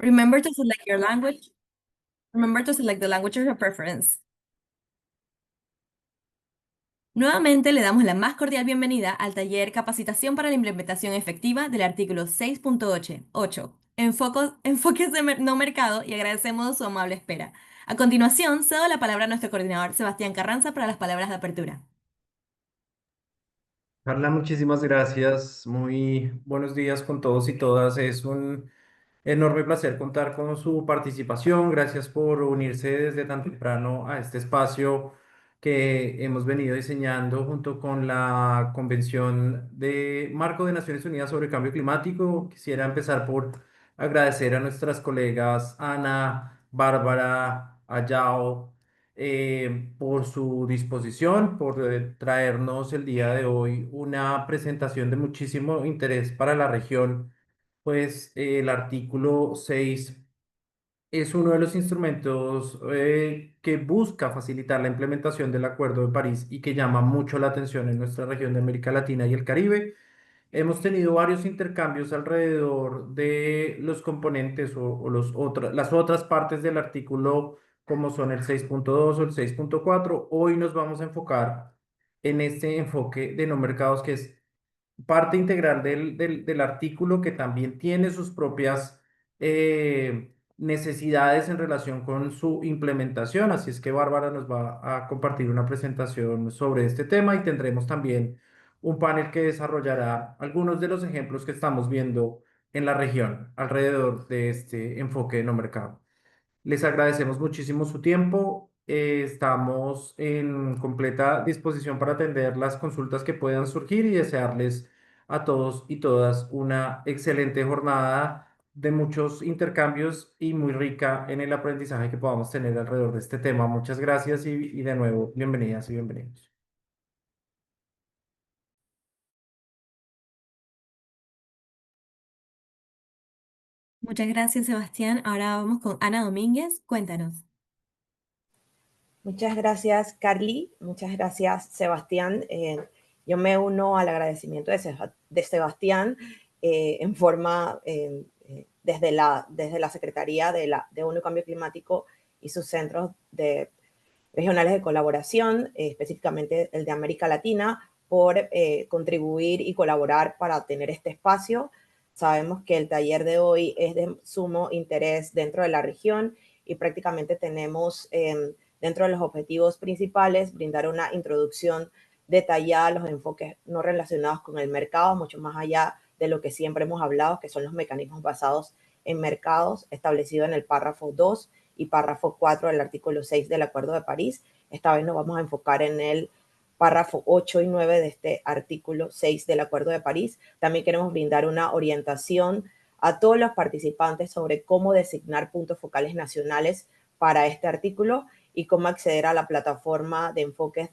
Remember to select your language. Remember to select the language of your preference. Nuevamente le damos la más cordial bienvenida al taller Capacitación para la implementación efectiva del artículo 6.8, Enfoques no mercado, y agradecemos su amable espera. A continuación, cedo la palabra a nuestro coordinador Sebastián Carranza para las palabras de apertura. Carla, muchísimas gracias. Muy buenos días con todos y todas. Es un enorme placer contar con su participación. Gracias por unirse desde tan temprano a este espacio que hemos venido diseñando junto con la Convención de Marco de Naciones Unidas sobre Cambio Climático. Quisiera empezar por agradecer a nuestras colegas Ana, Bárbara, Ayao, por su disposición, por traernos el día de hoy una presentación de muchísimo interés para la región, pues el artículo 6 es uno de los instrumentos que busca facilitar la implementación del Acuerdo de París y que llama mucho la atención en nuestra región de América Latina y el Caribe. Hemos tenido varios intercambios alrededor de los componentes o las otras partes del artículo, como son el 6.2 o el 6.4. Hoy nos vamos a enfocar en este enfoque de no mercados, que es parte integral del artículo, que también tiene sus propias necesidades en relación con su implementación. Así es que Bárbara nos va a compartir una presentación sobre este tema y tendremos también un panel que desarrollará algunos de los ejemplos que estamos viendo en la región alrededor de este enfoque de no mercado. Les agradecemos muchísimo su tiempo. Estamos en completa disposición para atender las consultas que puedan surgir y desearles a todos y todas una excelente jornada de muchos intercambios y muy rica en el aprendizaje que podamos tener alrededor de este tema. Muchas gracias y de nuevo, bienvenidas y bienvenidos. Muchas gracias, Sebastián. Ahora vamos con Ana Domínguez. Cuéntanos. Muchas gracias, Carly. Muchas gracias, Sebastián. Yo me uno al agradecimiento de Sebastián en forma desde la Secretaría de ONU Cambio Climático y sus centros regionales de colaboración, específicamente el de América Latina, por contribuir y colaborar para tener este espacio. Sabemos que el taller de hoy es de sumo interés dentro de la región y prácticamente tenemos dentro de los objetivos principales brindar una introducción detallada a los enfoques no relacionados con el mercado, mucho más allá de lo que siempre hemos hablado, que son los mecanismos basados en mercados establecidos en el párrafo 2 y párrafo 4 del artículo 6 del Acuerdo de París. Esta vez nos vamos a enfocar en el párrafo 8 y 9 de este artículo 6 del Acuerdo de París. También queremos brindar una orientación a todos los participantes sobre cómo designar puntos focales nacionales para este artículo y cómo acceder a la plataforma de enfoques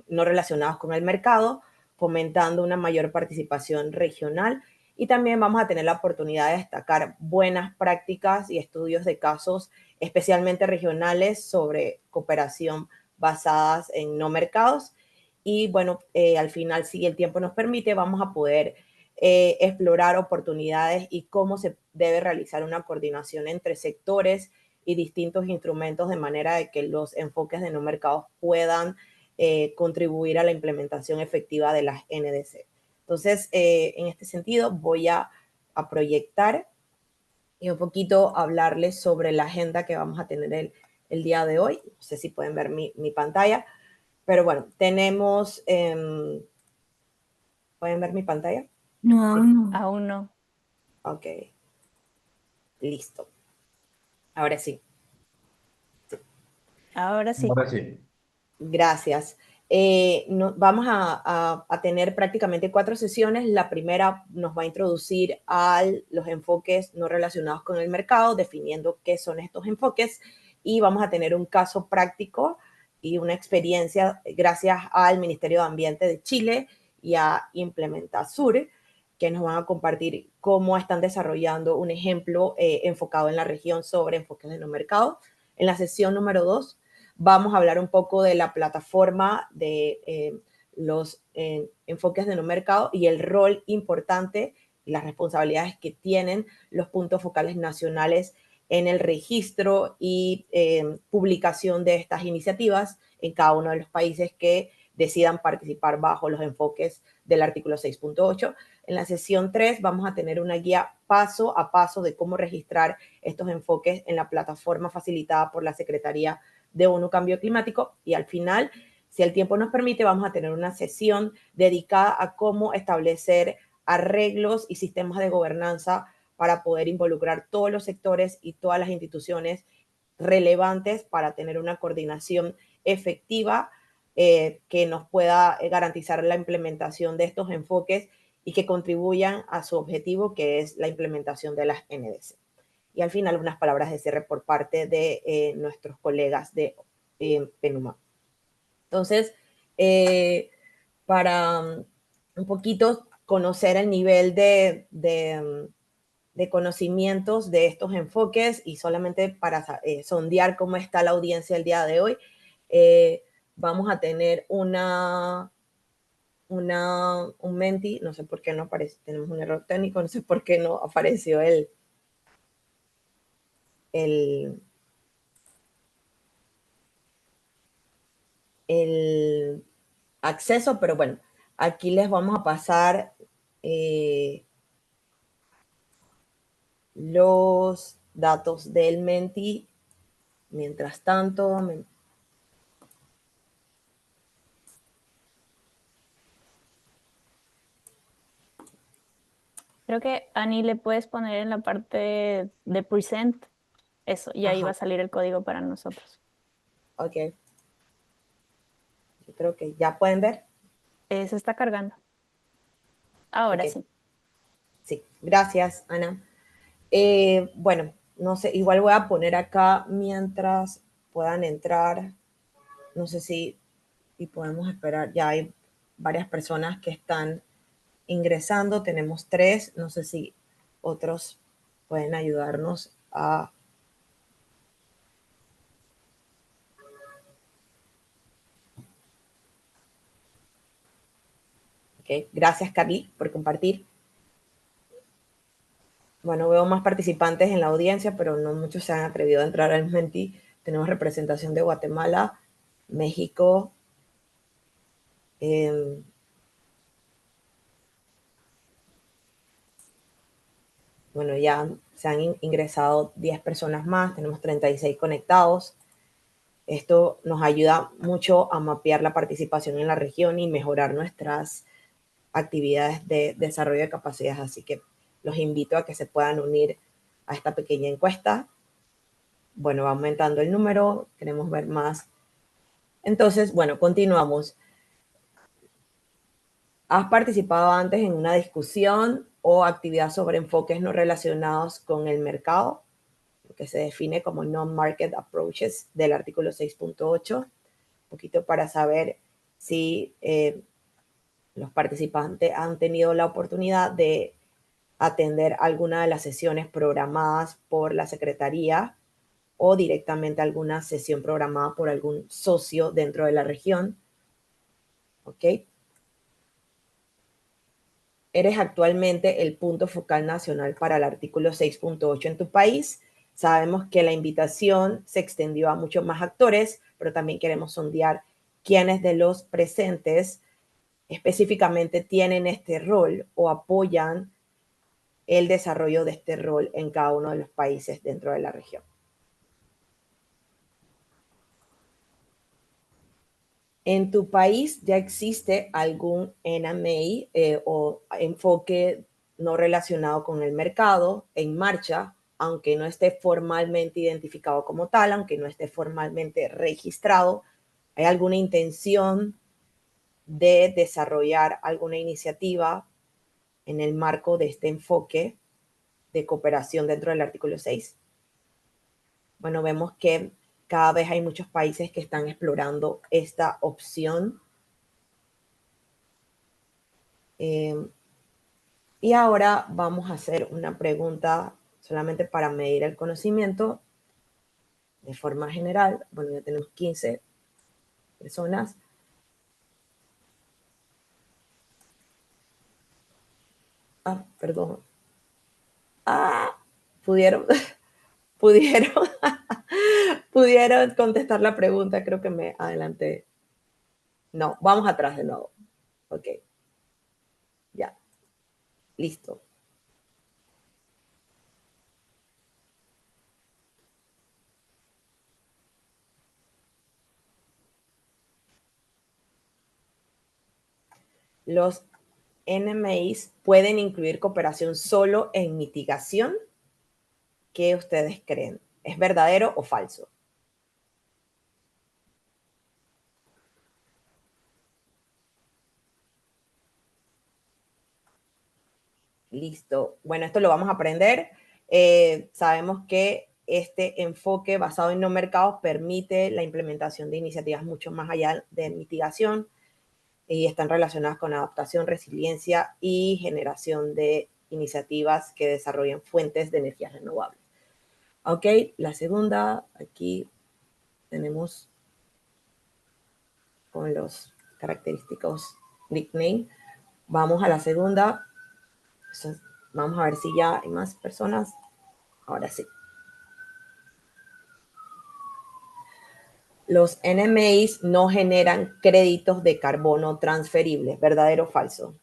no relacionados con el mercado, fomentando una mayor participación regional. Y también vamos a tener la oportunidad de destacar buenas prácticas y estudios de casos especialmente regionales sobre cooperación basadas en no mercados. Y bueno, al final, si el tiempo nos permite, vamos a poder explorar oportunidades y cómo se debe realizar una coordinación entre sectores y distintos instrumentos de manera de que los enfoques de no mercados puedan contribuir a la implementación efectiva de las NDCs. Entonces, en este sentido, voy a proyectar y un poquito hablarles sobre la agenda que vamos a tener el día de hoy. No sé si pueden ver mi pantalla, pero bueno, tenemos... ¿pueden ver mi pantalla? No, Sí. aún no. Aún no. Ok. Listo. Ahora sí. Ahora sí. Ahora sí. Gracias. Vamos a tener prácticamente 4 sesiones. La primera nos va a introducir a los enfoques no relacionados con el mercado, definiendo qué son estos enfoques, y vamos a tener un caso práctico y una experiencia gracias al Ministerio de Ambiente de Chile y a Implementasur, que nos van a compartir cómo están desarrollando un ejemplo enfocado en la región sobre enfoques de no mercado. En la sesión número 2 vamos a hablar un poco de la plataforma de los enfoques de no mercado y el rol importante las responsabilidades que tienen los puntos focales nacionales en el registro y publicación de estas iniciativas en cada uno de los países que decidan participar bajo los enfoques del artículo 6.8. En la sesión 3 vamos a tener una guía paso a paso de cómo registrar estos enfoques en la plataforma facilitada por la Secretaría de ONU Cambio Climático, y al final, si el tiempo nos permite, vamos a tener una sesión dedicada a cómo establecer arreglos y sistemas de gobernanza para poder involucrar todos los sectores y todas las instituciones relevantes para tener una coordinación efectiva que nos pueda garantizar la implementación de estos enfoques y que contribuyan a su objetivo, que es la implementación de las NDCs. Y al final, unas palabras de cierre por parte de nuestros colegas de PENUMA. Entonces, para un poquito conocer el nivel de conocimientos de estos enfoques y solamente para sondear cómo está la audiencia el día de hoy, vamos a tener un menti, no sé por qué no aparece, tenemos un error técnico, no sé por qué no apareció el acceso, pero bueno, aquí les vamos a pasar los datos del menti. Mientras tanto, Creo que Ani le puedes poner en la parte de present, eso, y ahí va a salir el código para nosotros. Ok. Yo creo que ya pueden ver. Se está cargando. Ahora Okay. sí. Sí, gracias, Ana. Bueno, no sé, igual voy a poner acá mientras puedan entrar. No sé si y podemos esperar. Ya hay varias personas que están ingresando. Tenemos 3. No sé si otros pueden ayudarnos a... Okay. Gracias, Carly, por compartir. Bueno, veo más participantes en la audiencia, pero no muchos se han atrevido a entrar al Menti. Tenemos representación de Guatemala, México, bueno, ya se han ingresado 10 personas más, tenemos 36 conectados. Esto nos ayuda mucho a mapear la participación en la región y mejorar nuestras actividades de desarrollo de capacidades. Así que los invito a que se puedan unir a esta pequeña encuesta. Bueno, va aumentando el número, queremos ver más. Entonces, bueno, continuamos. ¿Has participado antes en una discusión o actividad sobre enfoques no relacionados con el mercado, que se define como non-market approaches del artículo 6.8? Un poquito para saber si los participantes han tenido la oportunidad de atender alguna de las sesiones programadas por la Secretaría o directamente alguna sesión programada por algún socio dentro de la región. ¿Ok? Eres actualmente el punto focal nacional para el artículo 6.8 en tu país. Sabemos que la invitación se extendió a muchos más actores, pero también queremos sondear quiénes de los presentes específicamente tienen este rol o apoyan el desarrollo de este rol en cada uno de los países dentro de la región. ¿En tu país ya existe algún NMA o enfoque no relacionado con el mercado en marcha, aunque no esté formalmente identificado como tal, aunque no esté formalmente registrado? ¿Hay alguna intención de desarrollar alguna iniciativa en el marco de este enfoque de cooperación dentro del artículo 6? Bueno, vemos que cada vez hay muchos países que están explorando esta opción. Y ahora vamos a hacer una pregunta solamente para medir el conocimiento de forma general. Bueno, ya tenemos 15 personas. Perdón. ¿Pudieron, pudieron, pudieron contestar la pregunta? Creo que me adelanté. No, vamos atrás de nuevo. Ok. Ya. Listo. Los NMAs pueden incluir cooperación solo en mitigación. ¿Qué ustedes creen? ¿Es verdadero o falso? Listo. Bueno, esto lo vamos a aprender. Sabemos que este enfoque basado en no mercados permite la implementación de iniciativas mucho más allá de mitigación y están relacionadas con adaptación, resiliencia y generación de iniciativas que desarrollen fuentes de energías renovables. Ok, la segunda, aquí tenemos con los característicos nickname. Vamos a la segunda. Vamos a ver si ya hay más personas. Ahora sí. Los NMAs no generan créditos de carbono transferibles. ¿Verdadero o falso?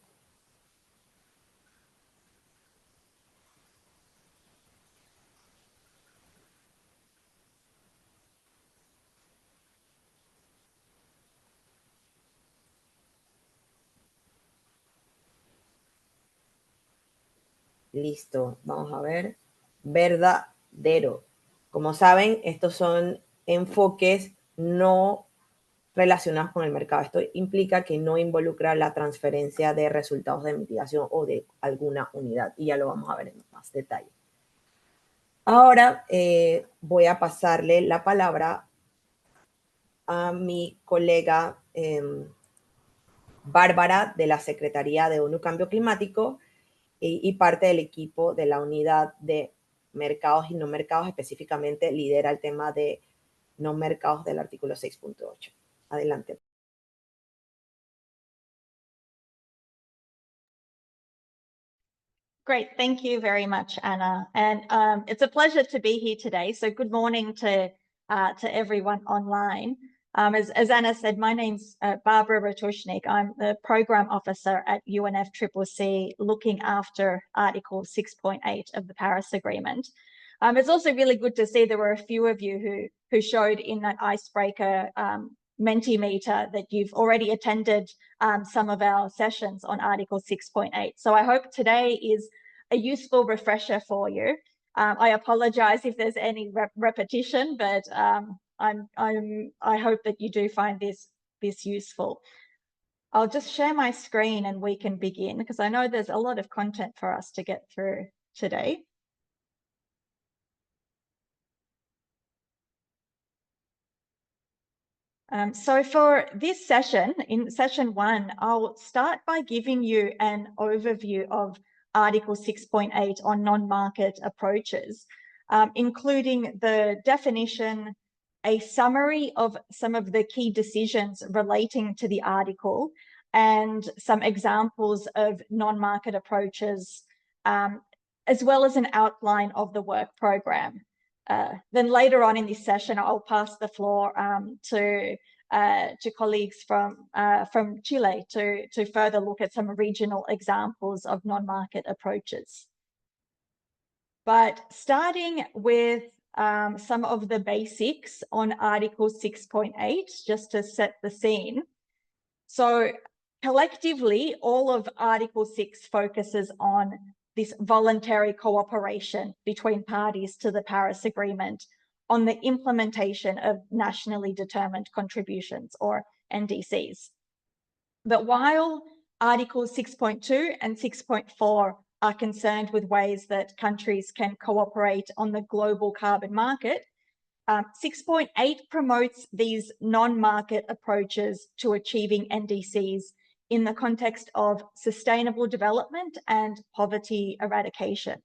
Listo. Vamos a ver. Verdadero. Como saben, estos son enfoques no relacionados con el mercado. Esto implica que no involucra la transferencia de resultados de mitigación o de alguna unidad. Y ya lo vamos a ver en más detalle. Ahora voy a pasarle la palabra a mi colega Bárbara de la Secretaría de ONU Cambio Climático y parte del equipo de la unidad de mercados y no mercados, específicamente lidera el tema de no mercados del artículo 6.8. Adelante. Great, thank you very much, Anna. And it's a pleasure to be here today. So good morning to everyone online. As Anna said, my name's Barbara Ratushnik. I'm the Program Officer at UNFCCC looking after Article 6.8 of the Paris Agreement. It's also really good to see there were a few of you who showed in that icebreaker Mentimeter that you've already attended some of our sessions on Article 6.8. So I hope today is a useful refresher for you. I apologize if there's any repetition, but I hope that you do find this useful. I'll just share my screen and we can begin because I know there's a lot of content for us to get through today. So for this session, in session 1, I'll start by giving you an overview of Article 6.8 on non-market approaches, including the definition, a summary of some of the key decisions relating to the article, and some examples of non-market approaches, as well as an outline of the work program. Then later on in this session, I'll pass the floor to colleagues from Chile to further look at some regional examples of non-market approaches. But starting with some of the basics on Article 6.8, just to set the scene. So collectively, all of Article 6 focuses on this voluntary cooperation between parties to the Paris Agreement on the implementation of nationally determined contributions, or NDCs. But while Articles 6.2 and 6.4 are concerned with ways that countries can cooperate on the global carbon market, 6.8 promotes these non-market approaches to achieving NDCs in the context of sustainable development and poverty eradication.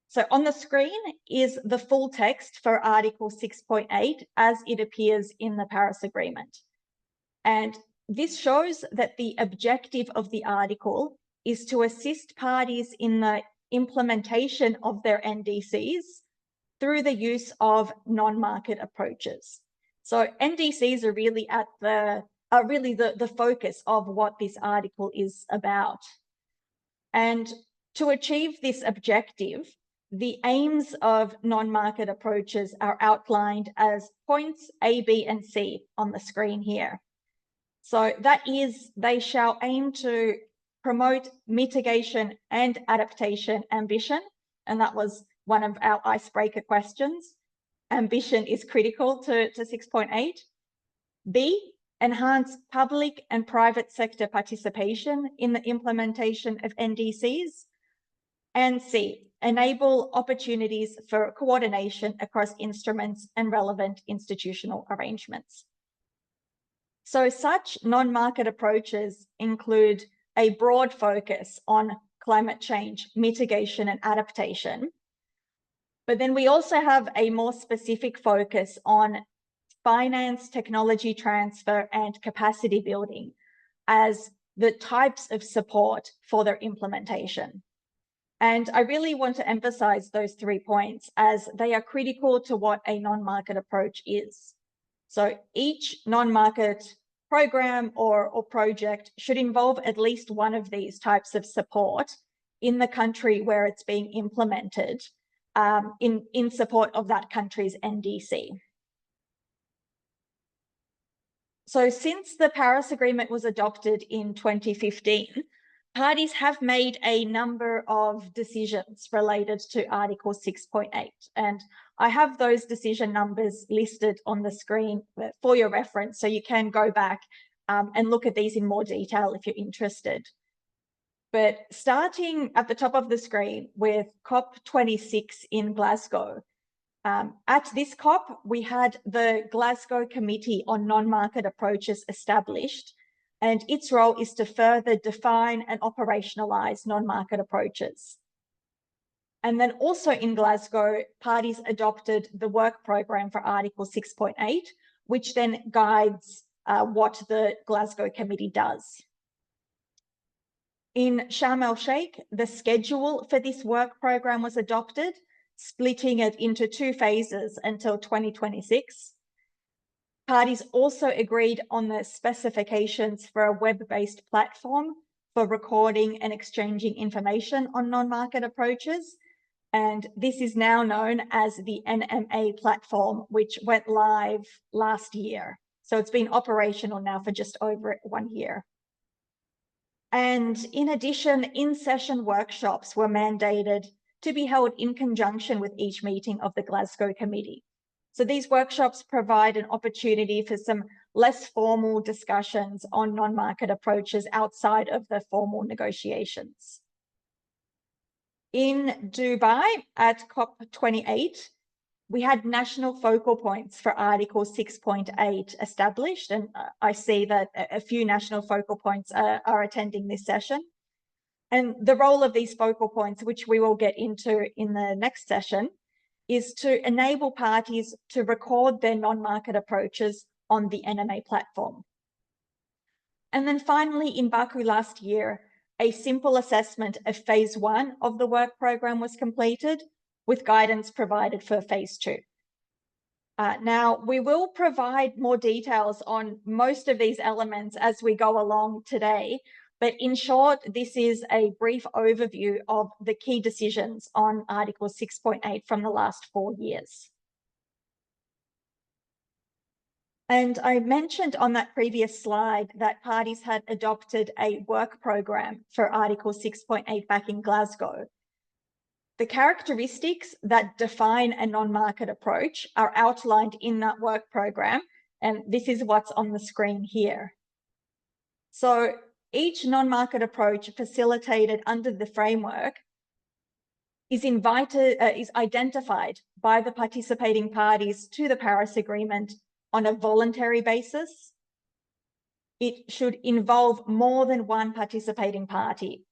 So on the screen is the full text for Article 6.8 as it appears in the Paris Agreement. And this shows that the objective of the article is to assist parties in the implementation of their NDCs through the use of non-market approaches. So NDCs are really the focus of what this article is about. And to achieve this objective, the aims of non-market approaches are outlined as points A, B, and C on the screen here. So that is, they shall aim to promote mitigation and adaptation ambition. And that was one of our icebreaker questions. Ambition is critical to 6.8. B, enhance public and private sector participation in the implementation of NDCs. And C, enable opportunities for coordination across instruments and relevant institutional arrangements. So such non-market approaches include a broad focus on climate change, mitigation and adaptation. But then we also have a more specific focus on finance, technology transfer, and capacity building as the types of support for their implementation. And I really want to emphasize those 3 points as they are critical to what a non-market approach is. So each non-market program or project should involve at least one of these types of support in the country where it's being implemented in support of that country's NDC. So since the Paris Agreement was adopted in 2015, parties have made a number of decisions related to Article 6.8, and I have those decision numbers listed on the screen for your reference, so you can go back and look at these in more detail if you're interested. But starting at the top of the screen with COP26 in Glasgow, at this COP, we had the Glasgow Committee on Non-Market Approaches established, and its role is to further define and operationalize non-market approaches. And then also in Glasgow, parties adopted the work program for Article 6.8, which then guides what the Glasgow Committee does. In Sharm el-Sheikh, the schedule for this work program was adopted, splitting it into 2 phases until 2026. Parties also agreed on the specifications for a web-based platform for recording and exchanging information on non-market approaches. And this is now known as the NMA platform, which went live last year. So it's been operational now for just over 1 year. And in addition, in-session workshops were mandated to be held in conjunction with each meeting of the Glasgow Committee. So these workshops provide an opportunity for some less formal discussions on non-market approaches outside of the formal negotiations. In Dubai at COP28, we had national focal points for Article 6.8 established, and I see that a few national focal points are attending this session. And the role of these focal points, which we will get into in the next session, is to enable parties to record their non-market approaches on the NMA platform. And then finally, in Baku last year, a simple assessment of phase 1 of the work program was completed, with guidance provided for phase 2. Now, we will provide more details on most of these elements as we go along today, but in short, this is a brief overview of the key decisions on Article 6.8 from the last 4 years. And I mentioned on that previous slide that parties had adopted a work program for Article 6.8 back in Glasgow. The characteristics that define a non-market approach are outlined in that work program, and this is what's on the screen here. So each non-market approach facilitated under the framework is identified by the participating parties to the Paris Agreement on a voluntary basis. It should involve more than one participating party.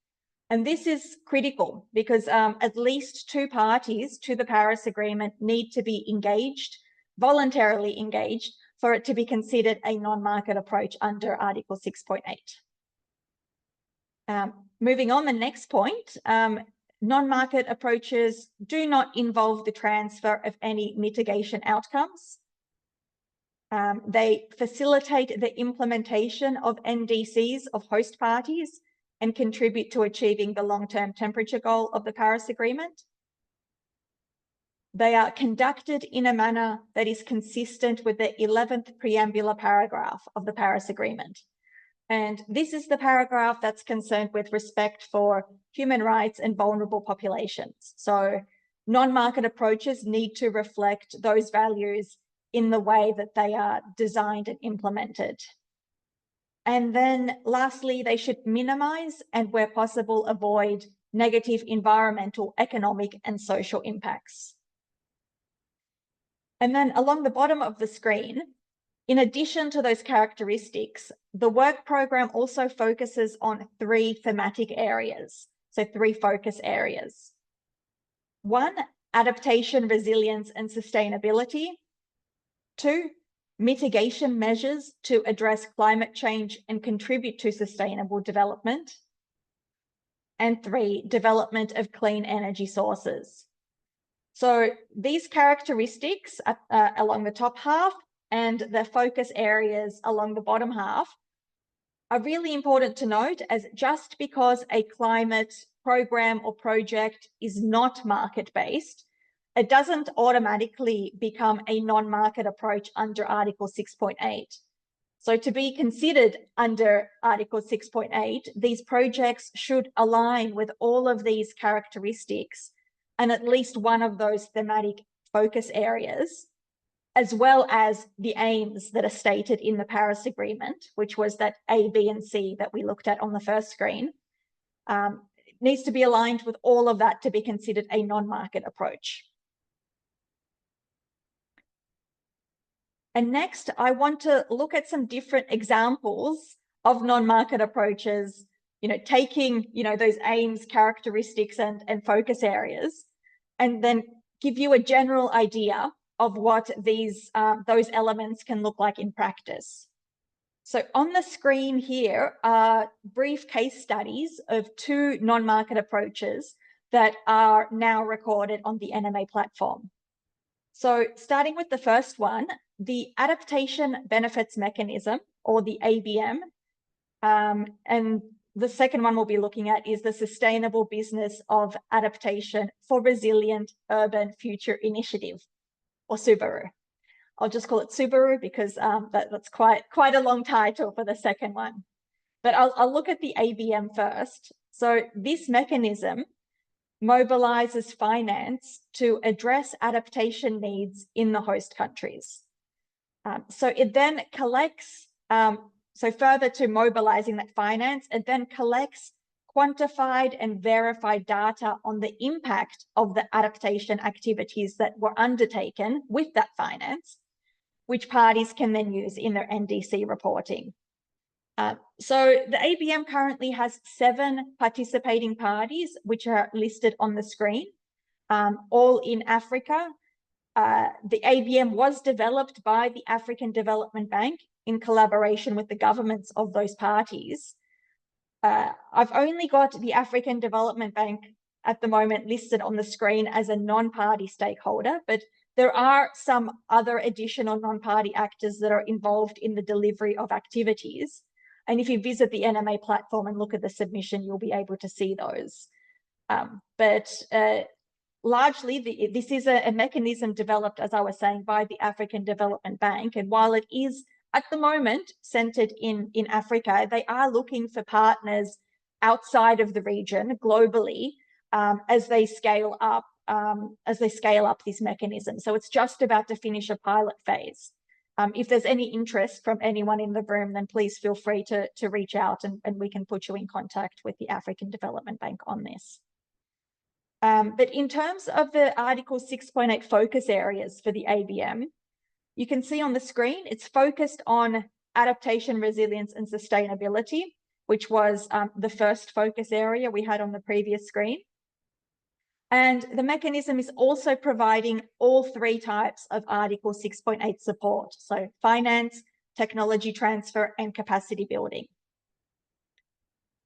And this is critical because at least 2 parties to the Paris Agreement need to be engaged, voluntarily engaged, for it to be considered a non-market approach under Article 6.8. Moving on, the next point, non-market approaches do not involve the transfer of any mitigation outcomes. They facilitate the implementation of NDCs of host parties and contribute to achieving the long-term temperature goal of the Paris Agreement. They are conducted in a manner that is consistent with the 11th preambular paragraph of the Paris Agreement. And this is the paragraph that's concerned with respect for human rights and vulnerable populations. So non-market approaches need to reflect those values in the way that they are designed and implemented. And then lastly, they should minimize and where possible avoid negative environmental, economic and social impacts. And then along the bottom of the screen, in addition to those characteristics, the work program also focuses on 3 thematic areas, so 3 focus areas. 1, adaptation, resilience and sustainability. 2, mitigation measures to address climate change and contribute to sustainable development. And 3, development of clean energy sources. So these characteristics along the top half and the focus areas along the bottom half are really important to note, as just because a climate program or project is not market-based, it doesn't automatically become a non-market approach under Article 6.8. So to be considered under Article 6.8, these projects should align with all of these characteristics and at least one of those thematic focus areas, as well as the aims that are stated in the Paris Agreement, which was that A, B, and C that we looked at on the first screen. It needs to be aligned with all of that to be considered a non-market approach. And next, I want to look at some different examples of non-market approaches, taking, those aims, characteristics, and focus areas, and then give you a general idea of what those elements can look like in practice. So on the screen here are brief case studies of 2 non-market approaches that are now recorded on the NMA platform. So starting with the first one, the Adaptation Benefits Mechanism, or the ABM, and the second one we'll be looking at is the Sustainable Business of Adaptation for Resilient Urban Future Initiative, or SUBURU. I'll just call it SUBURU because that's quite a long title for the second one. But I'll look at the ABM first. So this mechanism mobilizes finance to address adaptation needs in the host countries. So it then collects, so further to mobilizing that finance, it then collects quantified and verified data on the impact of the adaptation activities that were undertaken with that finance, which parties can then use in their NDC reporting. So the ABM currently has 7 participating parties, which are listed on the screen, all in Africa. The ABM was developed by the African Development Bank in collaboration with the governments of those parties. I've only got the African Development Bank at the moment listed on the screen as a non-party stakeholder, but there are some other additional non-party actors that are involved in the delivery of activities. And if you visit the NMA platform and look at the submission, you'll be able to see those. Largely, this is a mechanism developed, as I was saying, by the African Development Bank. And while it is at the moment centered in Africa, they are looking for partners outside of the region globally as they scale up this mechanism. So it's just about to finish a pilot phase. If there's any interest from anyone in the room, then please feel free to reach out and we can put you in contact with the African Development Bank on this. But in terms of the Article 6.8 focus areas for the ABM, you can see on the screen, it's focused on adaptation, resilience, and sustainability, which was the first focus area we had on the previous screen. And the mechanism is also providing all 3 types of Article 6.8 support, so finance, technology transfer, and capacity building.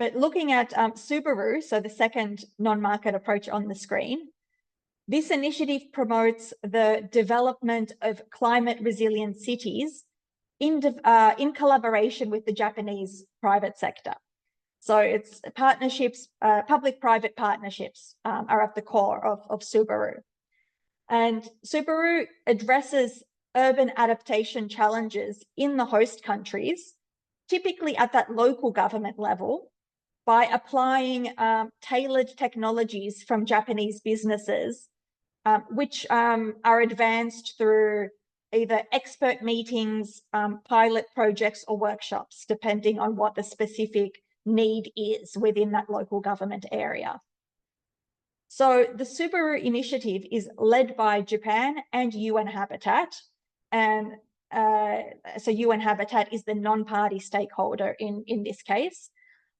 But looking at Subaru, so the second non-market approach on the screen, this initiative promotes the development of climate resilient cities in collaboration with the Japanese private sector. So it's partnerships, public-private partnerships are at the core of Subaru. And Subaru addresses urban adaptation challenges in the host countries, typically at that local government level, by applying tailored technologies from Japanese businesses, which are advanced through either expert meetings, pilot projects, or workshops, depending on what the specific need is within that local government area. So the Subaru initiative is led by Japan and UN Habitat. And so UN Habitat is the non-party stakeholder in this case.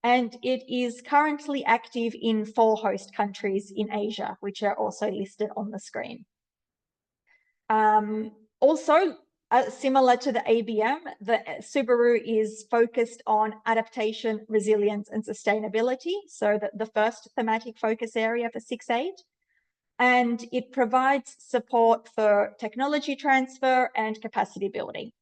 And it is currently active in 4 host countries in Asia, which are also listed on the screen. Also, similar to the ABM, the Subaru is focused on adaptation, resilience, and sustainability. So the first thematic focus area for 6.8. And it provides support for technology transfer and capacity building.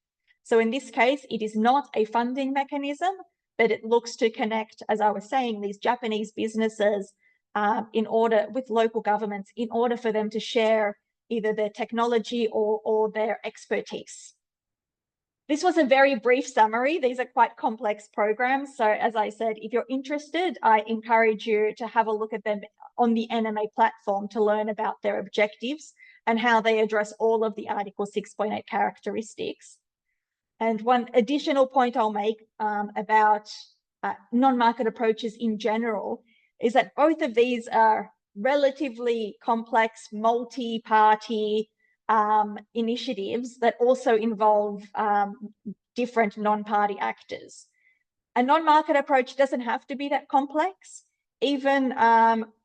So in this case, it is not a funding mechanism, but it looks to connect, as I was saying, these Japanese businesses with local governments in order for them to share either their technology or their expertise. This was a very brief summary. These are quite complex programs. So as I said, if you're interested, I encourage you to have a look at them on the NMA platform to learn about their objectives and how they address all of the Article 6.8 characteristics. And one additional point I'll make about non-market approaches in general is that both of these are relatively complex, multi-party initiatives that also involve different non-party actors. A non-market approach doesn't have to be that complex. Even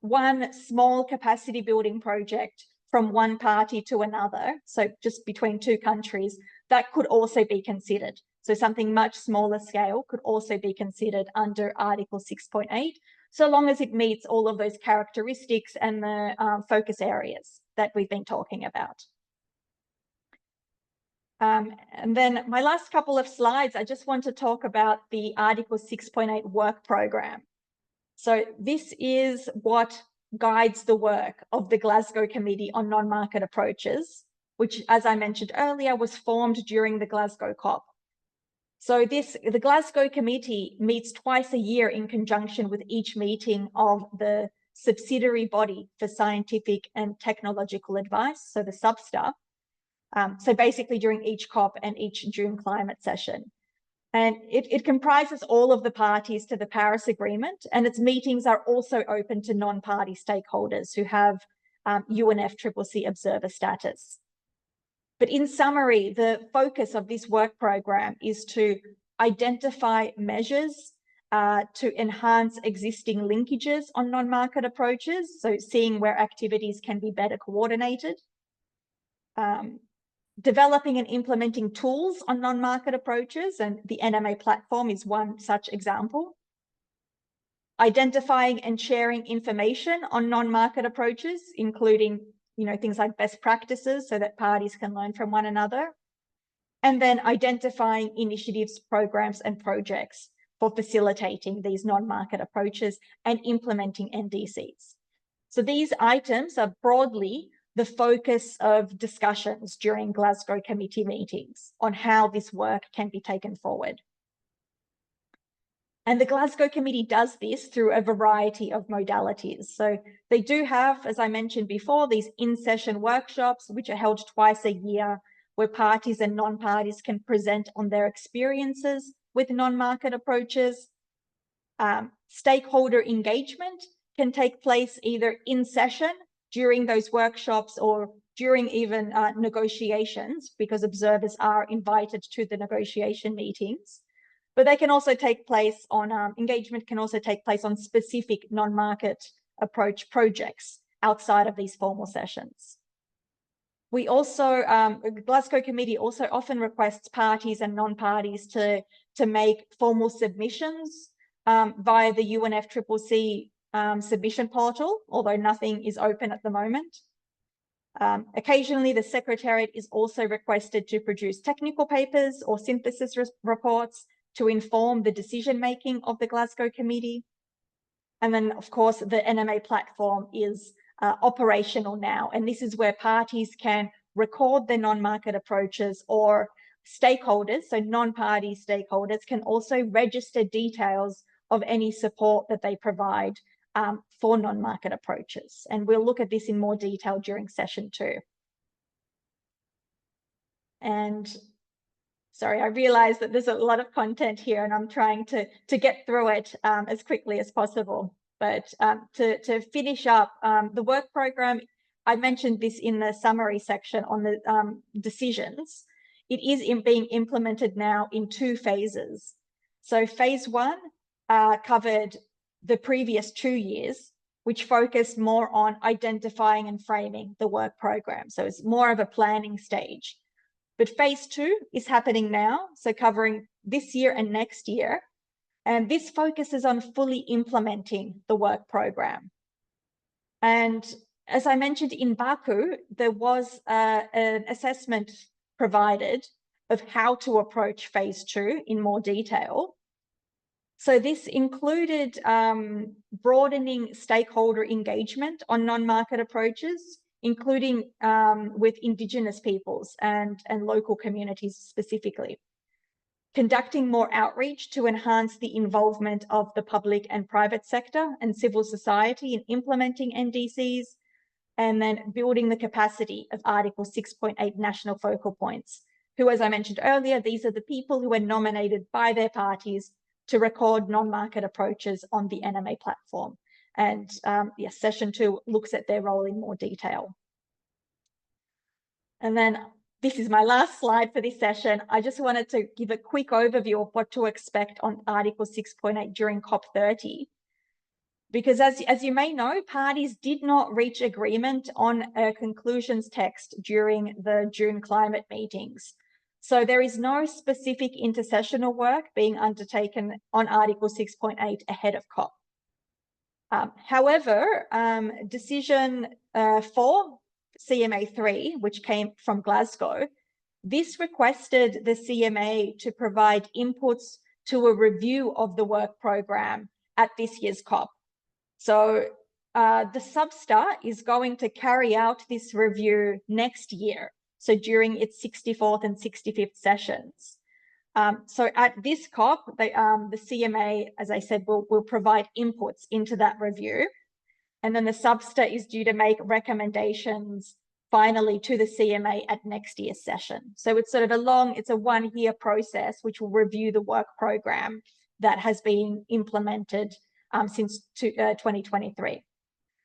one small capacity building project from one party to another, so just between 2 countries, that could also be considered. So something much smaller scale could also be considered under Article 6.8, so long as it meets all of those characteristics and the focus areas that we've been talking about. And then my last couple of slides, I just want to talk about the Article 6.8 work program. So this is what guides the work of the Glasgow Committee on Non-Market Approaches, which, as I mentioned earlier, was formed during the Glasgow COP. So the Glasgow Committee meets twice a year in conjunction with each meeting of the subsidiary body for scientific and technological advice, so the SUBSTA. So basically during each COP and each June climate session. And it comprises all of the parties to the Paris Agreement, and its meetings are also open to non-party stakeholders who have UNFCCC observer status. But in summary, the focus of this work program is to identify measures to enhance existing linkages on non-market approaches, so seeing where activities can be better coordinated. Developing and implementing tools on non-market approaches, and the NMA platform is one such example. Identifying and sharing information on non-market approaches, including things like best practices so that parties can learn from one another. And then identifying initiatives, programs, and projects for facilitating these non-market approaches and implementing NDCs. So these items are broadly the focus of discussions during Glasgow Committee meetings on how this work can be taken forward. And the Glasgow Committee does this through a variety of modalities. So they do have, as I mentioned before, these in-session workshops, which are held twice a year, where parties and non-parties can present on their experiences with non-market approaches. Stakeholder engagement can take place either in session during those workshops or during even negotiations, because observers are invited to the negotiation meetings. But they can also take place on, engagement can also take place on specific non-market approach projects outside of these formal sessions. We also, Glasgow Committee also often requests parties and non-parties to make formal submissions via the UNFCCC submission portal, although nothing is open at the moment. Occasionally, the Secretariat is also requested to produce technical papers or synthesis reports to inform the decision-making of the Glasgow Committee. And then, of course, the NMA platform is operational now, and this is where parties can record their non-market approaches, or stakeholders, so non-party stakeholders, can also register details of any support that they provide for non-market approaches. And we'll look at this in more detail during session 2. And sorry, I realize that there's a lot of content here and I'm trying to get through it as quickly as possible. But to finish up, the work program, I mentioned this in the summary section on the decisions. It is being implemented now in 2 phases. So phase 1 covered the previous 2 years, which focused more on identifying and framing the work program. So it's more of a planning stage. But phase 2 is happening now, so covering this year and next year. And this focuses on fully implementing the work program. And as I mentioned in Baku, there was an assessment provided of how to approach phase 2 in more detail. So this included broadening stakeholder engagement on non-market approaches, including with Indigenous peoples and local communities specifically. Conducting more outreach to enhance the involvement of the public and private sector and civil society in implementing NDCs, and then building the capacity of Article 6.8 national focal points, who, as I mentioned earlier, these are the people who are nominated by their parties to record non-market approaches on the NMA platform. And yes, session 2 looks at their role in more detail. And then this is my last slide for this session. I just wanted to give a quick overview of what to expect on Article 6.8 during COP30. Because as you may know, parties did not reach agreement on a conclusions text during the June climate meetings. So there is no specific intersessional work being undertaken on Article 6.8 ahead of COP. However, decision 4, CMA 3, which came from Glasgow, this requested the CMA to provide inputs to a review of the work program at this year's COP. So the Substa is going to carry out this review next year, so during its 64th and 65th sessions. So at this COP, the CMA, as I said, will provide inputs into that review. And then the Substa is due to make recommendations finally to the CMA at next year's session. So it's sort of it's a 1-year process which will review the work program that has been implemented since 2023.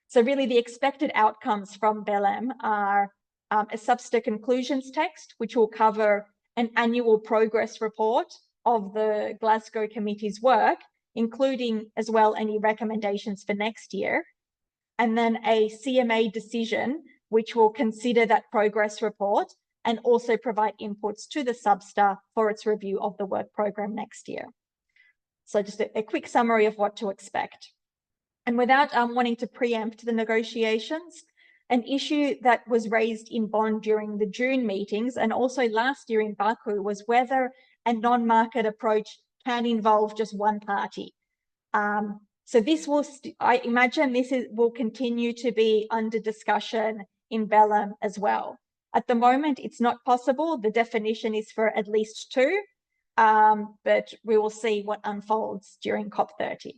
So really the expected outcomes from BELEM are a Substa conclusions text, which will cover an annual progress report of the Glasgow Committee's work, including as well any recommendations for next year. And then a CMA decision, which will consider that progress report and also provide inputs to the Substa for its review of the work program next year. So just a quick summary of what to expect. And without wanting to preempt the negotiations, an issue that was raised in Bonn during the June meetings and also last year in Baku was whether a non-market approach can involve just one party. So this will, I imagine will continue to be under discussion in BELEM as well. At the moment, it's not possible. The definition is for at least 2, but we will see what unfolds during COP30.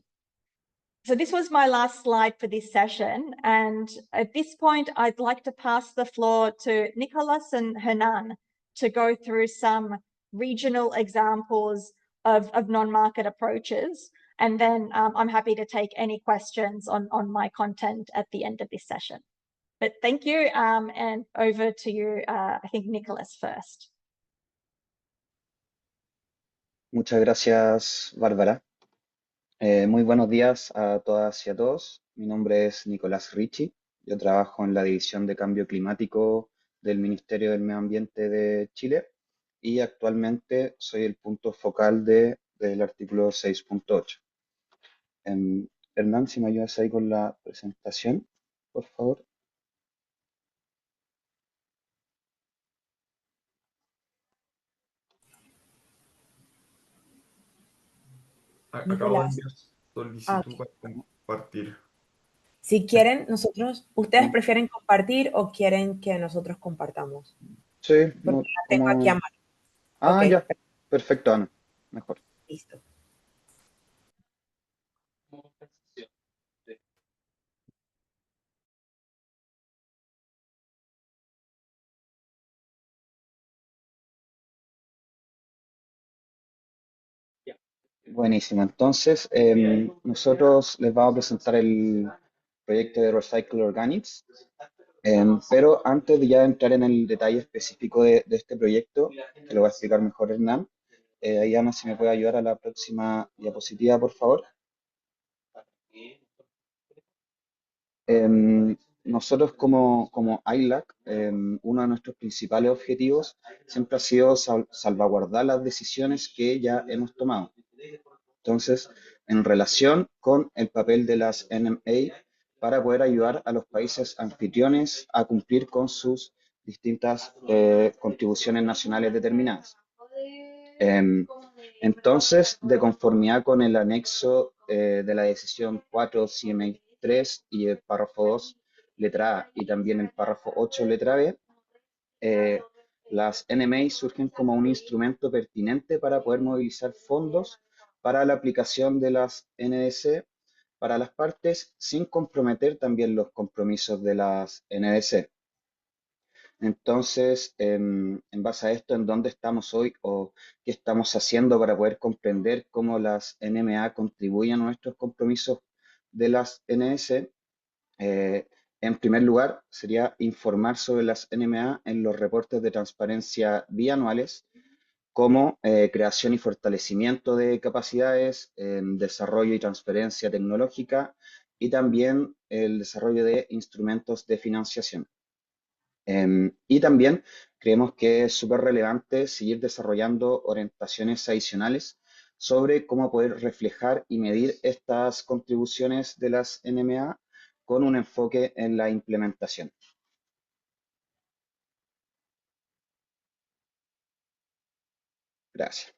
So this was my last slide for this session. And at this point, I'd like to pass the floor to Nicholas and Hernan to go through some regional examples of non-market approaches. And then I'm happy to take any questions on my content at the end of this session. But thank you, and over to you, I think Nicholas first. Muchas gracias, Bárbara. Muy buenos días a todas y a todos. Mi nombre es Nicolás Ricci. Yo trabajo en la División de Cambio Climático del Ministerio del Medio Ambiente de Chile y actualmente soy el punto focal del artículo 6.8. Em, Hernán, si me ayudas ahí con la presentación, por favor. Acabo de Nicolás, enviar solicitud ok. para compartir. Si quieren, ¿ustedes Sí, prefieren compartir o quieren que nosotros compartamos? sí, Porque no, la tengo aquí a como... mano. Ok, Ah, ya, perfecto, Ana, mejor. listo. Buenísimo. Entonces, nosotros les vamos a presentar el proyecto de Recycle Organics, pero antes de ya entrar en el detalle específico de este proyecto, que lo va a explicar mejor Hernán, ahí Ana, si me puede ayudar a la próxima diapositiva, por favor. Nosotros como ILAC, uno de nuestros principales objetivos siempre ha sido salvaguardar las decisiones que ya hemos tomado. Entonces, en relación con el papel de las NMA para poder ayudar a los países anfitriones a cumplir con sus distintas contribuciones nacionales determinadas. Em, entonces, de conformidad con el anexo de la decisión 4 CMA 3 y el párrafo 2, letra A, y también el párrafo 8, letra B, eh, las NMA surgen como un instrumento pertinente para poder movilizar fondos para la aplicación de las NDC para las partes sin comprometer también los compromisos de las NDC. Entonces, en base a esto, ¿en dónde estamos hoy o qué estamos haciendo para poder comprender cómo las NMA contribuyen a nuestros compromisos de las NS? Eh, en primer lugar, sería informar sobre las NMA en los reportes de transparencia bianuales, como creación y fortalecimiento de capacidades, desarrollo y transferencia tecnológica y también el desarrollo de instrumentos de financiación. Y también creemos que es súper relevante seguir desarrollando orientaciones adicionales sobre cómo poder reflejar y medir estas contribuciones de las NMA con un enfoque en la implementación. Gracias.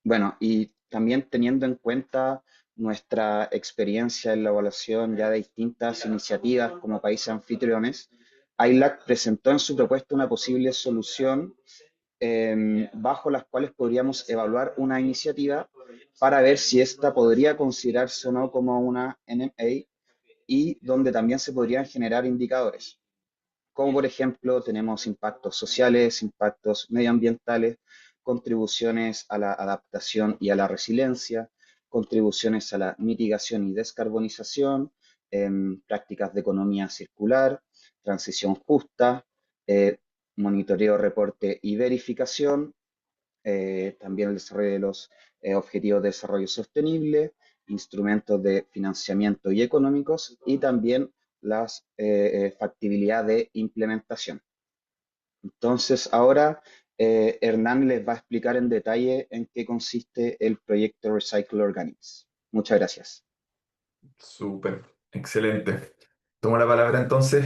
Bueno, y también teniendo en cuenta nuestra experiencia en la evaluación ya de distintas iniciativas como países anfitriones, ILAC presentó en su propuesta una posible solución bajo las cuales podríamos evaluar una iniciativa para ver si esta podría considerarse o no como una NMA y donde también se podrían generar indicadores, como por ejemplo tenemos impactos sociales, impactos medioambientales, contribuciones a la adaptación y a la resiliencia, contribuciones a la mitigación y descarbonización, prácticas de economía circular, transición justa, eh, monitoreo, reporte y verificación, también el desarrollo de los objetivos de desarrollo sostenible, instrumentos de financiamiento y económicos y también la factibilidad de implementación. Entonces, ahora Hernán les va a explicar en detalle en qué consiste el proyecto Recycle Organics. Muchas gracias. Súper, excelente. Tomo la palabra entonces.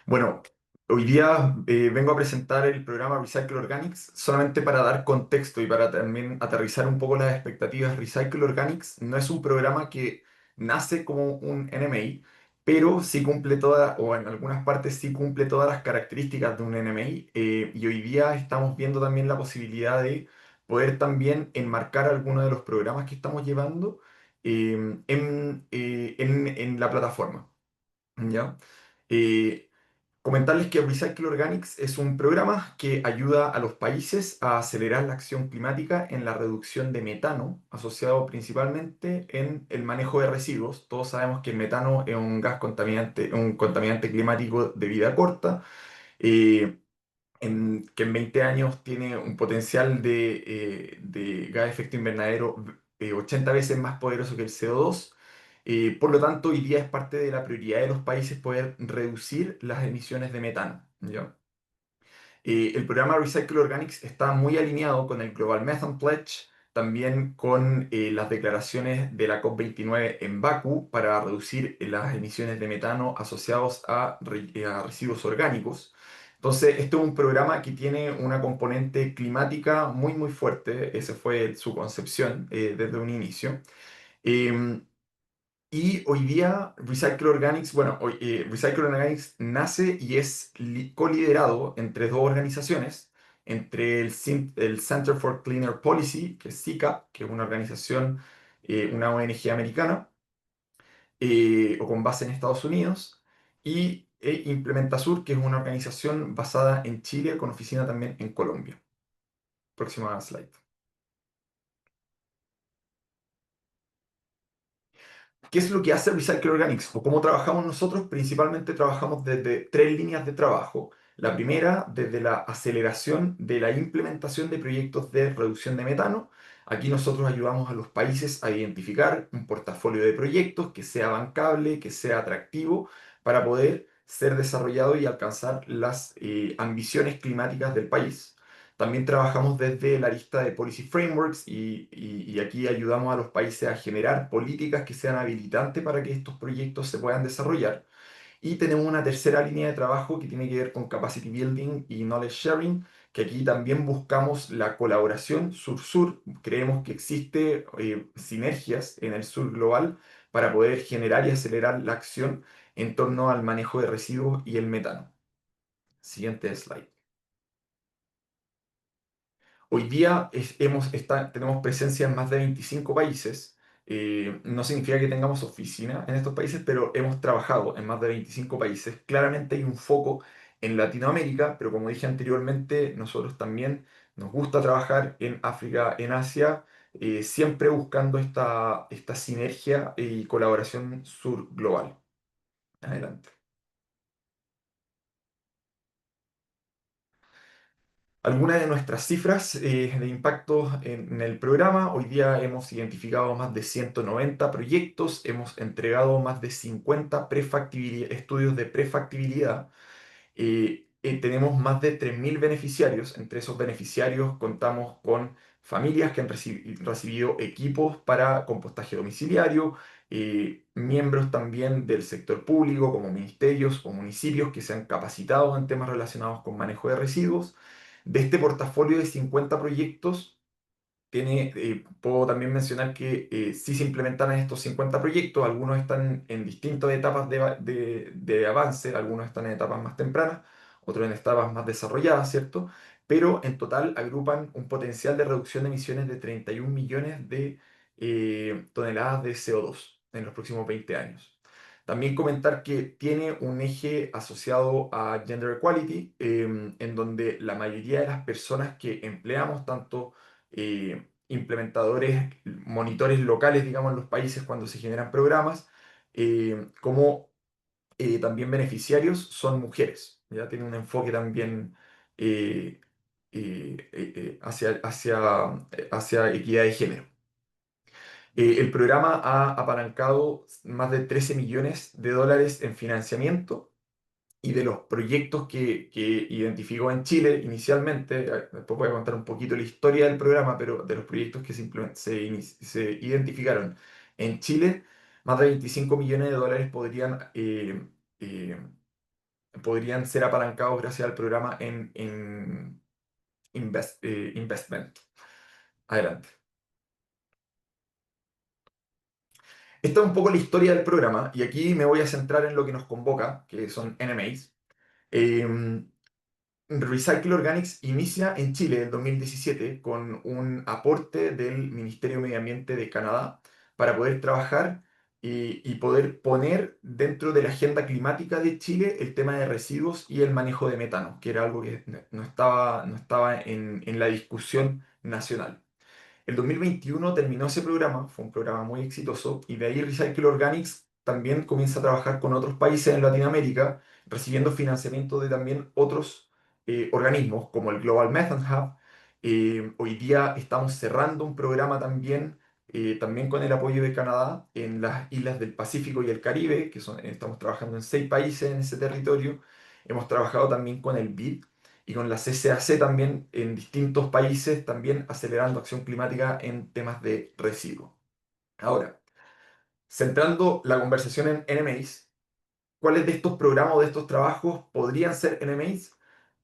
Bueno, hoy día vengo a presentar el programa Recycle Organics solamente para dar contexto y para también aterrizar un poco las expectativas. Recycle Organics no es un programa que nace como un NMI, pero sí cumple todas, o en algunas partes sí cumple todas las características de un NMI. Y hoy día estamos viendo también la posibilidad de poder también enmarcar algunos de los programas que estamos llevando en la plataforma. ¿Ya? Eh, Comentarles que Recycle Organics es un programa que ayuda a los países a acelerar la acción climática en la reducción de metano, asociado principalmente en el manejo de residuos. Todos sabemos que el metano es un gas contaminante, un contaminante climático de vida corta. eh, que en 20 años tiene un potencial de gas de efecto invernadero 80 veces más poderoso que el CO2. Por lo tanto, hoy día es parte de la prioridad de los países poder reducir las emisiones de metano. ¿Ya? El programa Recycle Organics está muy alineado con el Global Methane Pledge, también con las declaraciones de la COP29 en Bakú para reducir las emisiones de metano asociados a residuos orgánicos. Entonces, este es un programa que tiene una componente climática muy, muy fuerte. Esa fue su concepción desde un inicio. Em, y hoy día Recycle Organics, bueno, Recycle Organics nace y es coliderado entre dos organizaciones, entre el Center for Cleaner Policy, que es CICA, que es una organización, una ONG americana, o con base en Estados Unidos, y Implementasur, que es una organización basada en Chile, con oficina también en Colombia. Próxima slide. ¿Qué es lo que hace Recycle Organics? ¿O cómo trabajamos nosotros? Principalmente trabajamos desde tres líneas de trabajo. La primera, desde la aceleración de la implementación de proyectos de reducción de metano. Aquí nosotros ayudamos a los países a identificar un portafolio de proyectos que sea bancable, que sea atractivo, para poder ser desarrollado y alcanzar las ambiciones climáticas del país. También trabajamos desde la lista de Policy Frameworks y aquí ayudamos a los países a generar políticas que sean habilitantes para que estos proyectos se puedan desarrollar. Y tenemos una tercera línea de trabajo que tiene que ver con Capacity Building y Knowledge Sharing, que aquí también buscamos la colaboración sur-sur. Creemos que existe sinergias en el sur global para poder generar y acelerar la acción en torno al manejo de residuos y el metano. Siguiente slide. Hoy día tenemos presencia en más de 25 países. No significa que tengamos oficina en estos países, pero hemos trabajado en más de 25 países. Claramente hay un foco en Latinoamérica, pero como dije anteriormente, nosotros también nos gusta trabajar en África, en Asia, siempre buscando esta sinergia y colaboración sur global. Adelante. Algunas de nuestras cifras de impacto en el programa: hoy día hemos identificado más de 190 proyectos, hemos entregado más de 50 estudios de prefactibilidad, tenemos más de 3.000 beneficiarios. Entre esos beneficiarios contamos con familias que han recibido equipos para compostaje domiciliario, miembros también del sector público como ministerios o municipios que se han capacitado en temas relacionados con manejo de residuos. De este portafolio de 50 proyectos, puedo también mencionar que sí se implementaron estos 50 proyectos. Algunos están en distintas etapas de avance, algunos están en etapas más tempranas, otros en etapas más desarrolladas, ¿cierto? Pero en total agrupan un potencial de reducción de emisiones de 31 millones de toneladas de CO2 en los próximos 20 años. También comentar que tiene un eje asociado a Gender Equality, en donde la mayoría de las personas que empleamos, tanto implementadores, monitores locales, digamos, en los países cuando se generan programas, como también beneficiarios, son mujeres. Ya tiene un enfoque también eh, hacia equidad de género. El programa ha apalancado más de 13 millones de dólares en financiamiento, y de los proyectos que identificó en Chile inicialmente. Después voy a contar un poquito la historia del programa, pero de los proyectos que se identificaron en Chile, más de 25 millones de dólares eh, podrían ser apalancados gracias al programa en investment. Adelante. Esta es un poco la historia del programa, y aquí me voy a centrar en lo que nos convoca, que son NMAs. Recycle Organics inicia en Chile en 2017 con un aporte del Ministerio de Medio Ambiente de Canadá para poder trabajar y poder poner dentro de la agenda climática de Chile el tema de residuos y el manejo de metano, que era algo que no estaba en la discusión nacional. El 2021 terminó ese programa, fue un programa muy exitoso, y de ahí Recycle Organics también comienza a trabajar con otros países en Latinoamérica, recibiendo financiamiento de también otros organismos como el Global Methane Hub. Hoy día estamos cerrando un programa también con el apoyo de Canadá en las islas del Pacífico y el Caribe, estamos trabajando en 6 países en ese territorio. Hemos trabajado también con el BID, y con la CCAC también en distintos países, también acelerando acción climática en temas de residuos. Ahora, centrando la conversación en NMAs, ¿cuáles de estos programas o de estos trabajos podrían ser NMAs?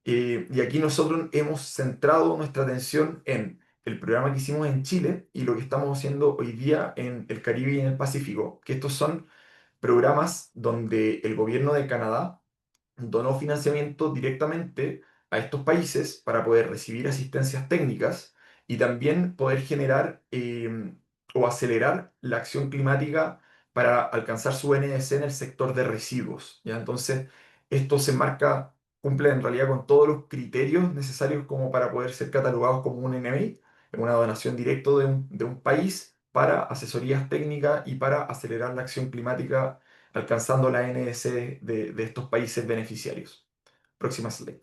Y aquí nosotros hemos centrado nuestra atención en el programa que hicimos en Chile y lo que estamos haciendo hoy día en el Caribe y en el Pacífico, que estos son programas donde el gobierno de Canadá donó financiamiento directamente a estos países para poder recibir asistencias técnicas y también poder generar o acelerar la acción climática para alcanzar su NDC en el sector de residuos. ¿Ya? Entonces, esto se marca, cumple en realidad con todos los criterios necesarios como para poder ser catalogados como un NMA, una donación directa de un país para asesorías técnicas y para acelerar la acción climática alcanzando la NDC de estos países beneficiarios. Próxima slide.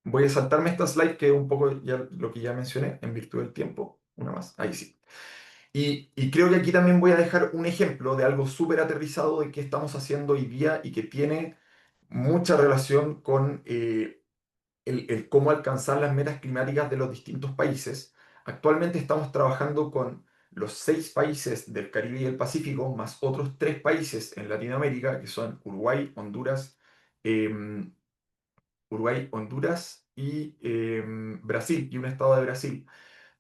Voy a saltarme esta slide que es un poco ya lo que ya mencioné en virtud del tiempo. Una más, ahí sí. Y creo que aquí también voy a dejar un ejemplo de algo súper aterrizado de qué estamos haciendo hoy día y que tiene mucha relación con el cómo alcanzar las metas climáticas de los distintos países. Actualmente estamos trabajando con los 6 países del Caribe y el Pacífico, más otros 3 países en Latinoamérica, que son em, Uruguay, Honduras y Brasil, y un estado de Brasil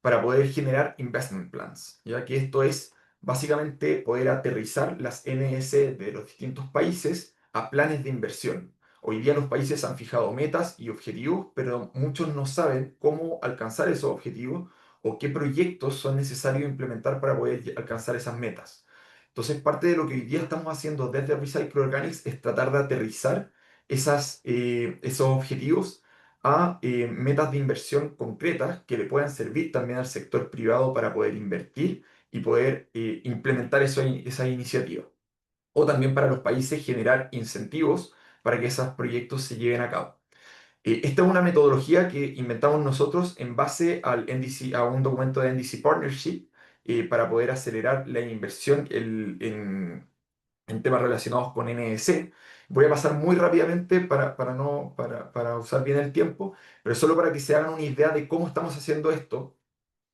para poder generar investment plans, ya que esto es básicamente poder aterrizar las NS de los distintos países a planes de inversión. Hoy día los países han fijado metas y objetivos, pero muchos no saben cómo alcanzar esos objetivos o qué proyectos son necesarios implementar para poder alcanzar esas metas. Entonces, parte de lo que hoy día estamos haciendo desde Recycle Organics es tratar de aterrizar esos objetivos a metas de inversión concretas que le puedan servir también al sector privado para poder invertir y poder implementar esa iniciativa. O también para los países generar incentivos para que esos proyectos se lleven a cabo. Esta es una metodología que inventamos nosotros en base al NDC, a un documento de NDC Partnership para poder acelerar la inversión en temas relacionados con NDC. Voy a pasar muy rápidamente para usar bien el tiempo, pero solo para que se hagan una idea de cómo estamos haciendo esto.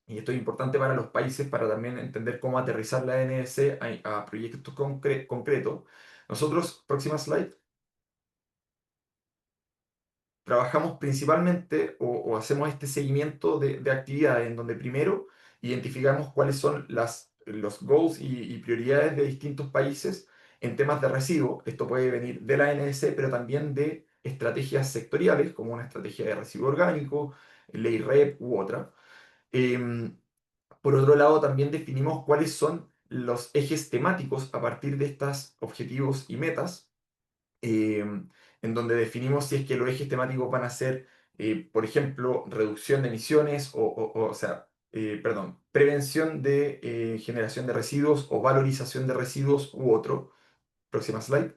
Y esto es importante para los países para también entender cómo aterrizar la NDC a proyectos concretos. Nosotros, próxima slide, trabajamos principalmente o hacemos este seguimiento de actividades en donde primero identificamos cuáles son los goals y prioridades de distintos países en temas de residuos. Esto puede venir de la NDC, pero también de estrategias sectoriales, como una estrategia de residuo orgánico, ley REP u otra. Em, por otro lado, también definimos cuáles son los ejes temáticos a partir de estos objetivos y metas eh, en donde definimos si es que los ejes temáticos van a ser, por ejemplo, reducción de emisiones perdón, prevención de generación de residuos o valorización de residuos u otro. Próxima slide.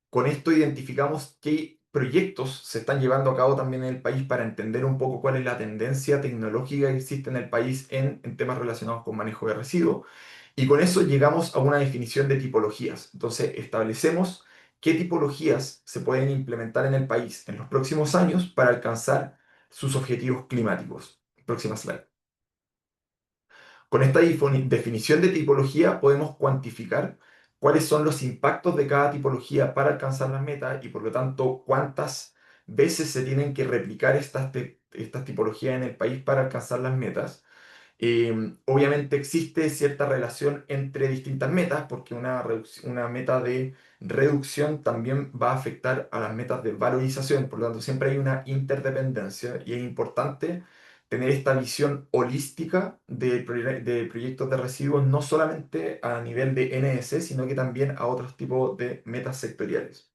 Con esto identificamos qué proyectos se están llevando a cabo también en el país para entender un poco cuál es la tendencia tecnológica que existe en el país en temas relacionados con manejo de residuos. Y con eso llegamos a una definición de tipologías. Entonces establecemos qué tipologías se pueden implementar en el país en los próximos años para alcanzar sus objetivos climáticos. Próxima slide. Con esta definición de tipología podemos cuantificar cuáles son los impactos de cada tipología para alcanzar las metas y por lo tanto cuántas veces se tienen que replicar estas tipologías en el país para alcanzar las metas. Obviamente existe cierta relación entre distintas metas, porque una meta de reducción también va a afectar a las metas de valorización, por lo tanto siempre hay una interdependencia y es importante tener esta visión holística de proyectos de residuos, no solamente a nivel de NS, sino que también a otros tipos de metas sectoriales.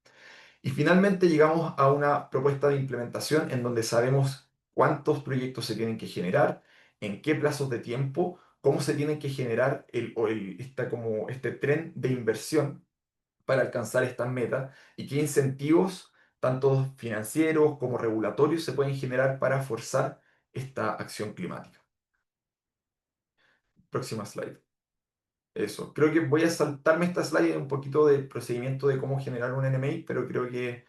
Y finalmente llegamos a una propuesta de implementación en donde sabemos cuántos proyectos se tienen que generar, en qué plazos de tiempo, cómo se tienen que generar este tren de inversión para alcanzar estas metas y qué incentivos, tanto financieros como regulatorios, se pueden generar para forzar esta acción climática. Próxima slide. Eso. Creo que voy a saltarme esta slide un poquito del procedimiento de cómo generar un NMA, pero creo que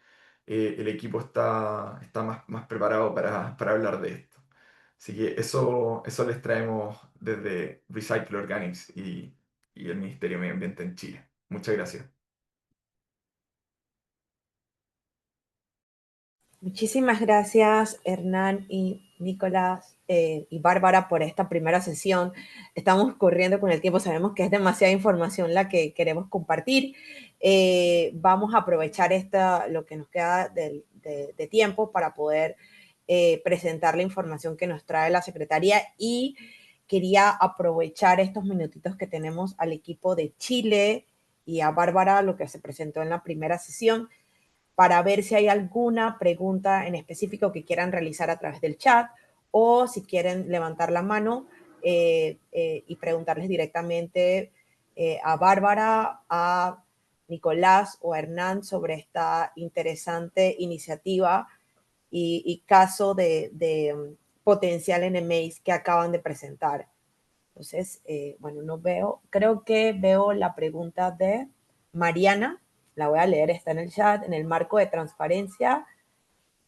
el equipo está más preparado para hablar de esto. Así que eso les traemos desde Recycle Organics y el Ministerio de Medio Ambiente en Chile. Muchas gracias. Muchísimas gracias, Hernán y Nicolás y Bárbara, por esta primera sesión. Estamos corriendo con el tiempo, sabemos que es demasiada información la que queremos compartir. Vamos a aprovechar lo que nos queda de tiempo para poder presentar la información que nos trae la Secretaría, y quería aprovechar estos minutitos que tenemos al equipo de Chile y a Bárbara, lo que se presentó en la primera sesión, para ver si hay alguna pregunta en específico que quieran realizar a través del chat, o si quieren levantar la mano y preguntarles directamente a Bárbara, a Nicolás o a Hernán sobre esta interesante iniciativa y caso de potencial NMAs que acaban de presentar. Entonces, bueno, no veo, creo que veo la pregunta de Mariana. La voy a leer, está en el chat. En el marco de transparencia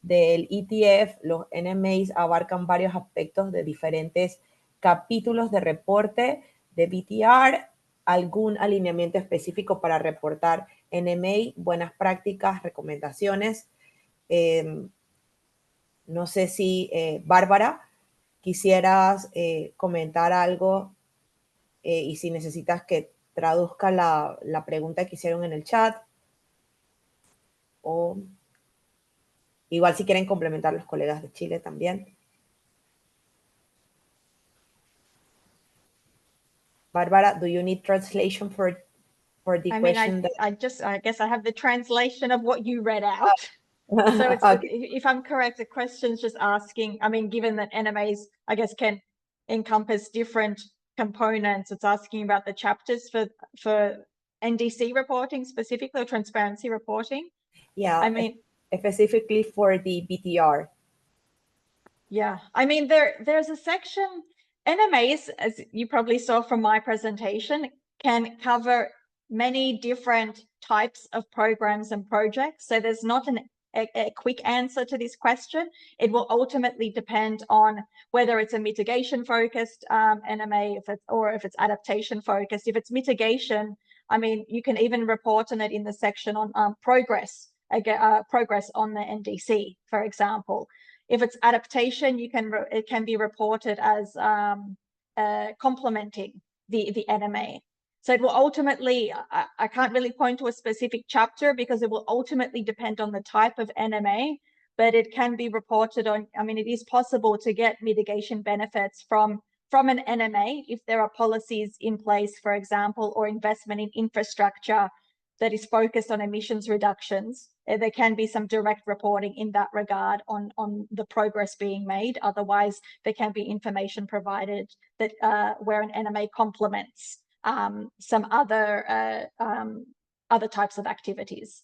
del ETF, los NMAs abarcan varios aspectos de diferentes capítulos de reporte de BTR. ¿Algún alineamiento específico para reportar NMA, buenas prácticas, recomendaciones? No sé si, Bárbara, quisieras comentar algo y si necesitas que traduzca la pregunta que hicieron en el chat, o igual si quieren complementar los colegas de Chile también. Bárbara, do you need translation for the question? I guess I have the translation of what you read out. So it's, okay. if I'm correct, the question's just asking, I mean, given that NMAs, I guess, can encompass different components, it's asking about the chapters for NDC reporting specifically, or transparency reporting. Yeah, I mean, specifically for the BTR. Yeah, I mean, there's a section, NMAs, as you probably saw from my presentation, can cover many different types of programs and projects. So there's not a quick answer to this question. It will ultimately depend on whether it's a mitigation focused NMA, or if it's adaptation focused. If it's mitigation, I mean, you can even report on it in the section on progress on the NDC, for example. If it's adaptation, it can be reported as complementing the NMA. So it will ultimately, I can't really point to a specific chapter because it will ultimately depend on the type of NMA, but it can be reported on. I mean, it is possible to get mitigation benefits from an NMA if there are policies in place, for example, or investment in infrastructure that is focused on emissions reductions. There can be some direct reporting in that regard on the progress being made. Otherwise, there can be information provided that where an NMA complements some other types of activities.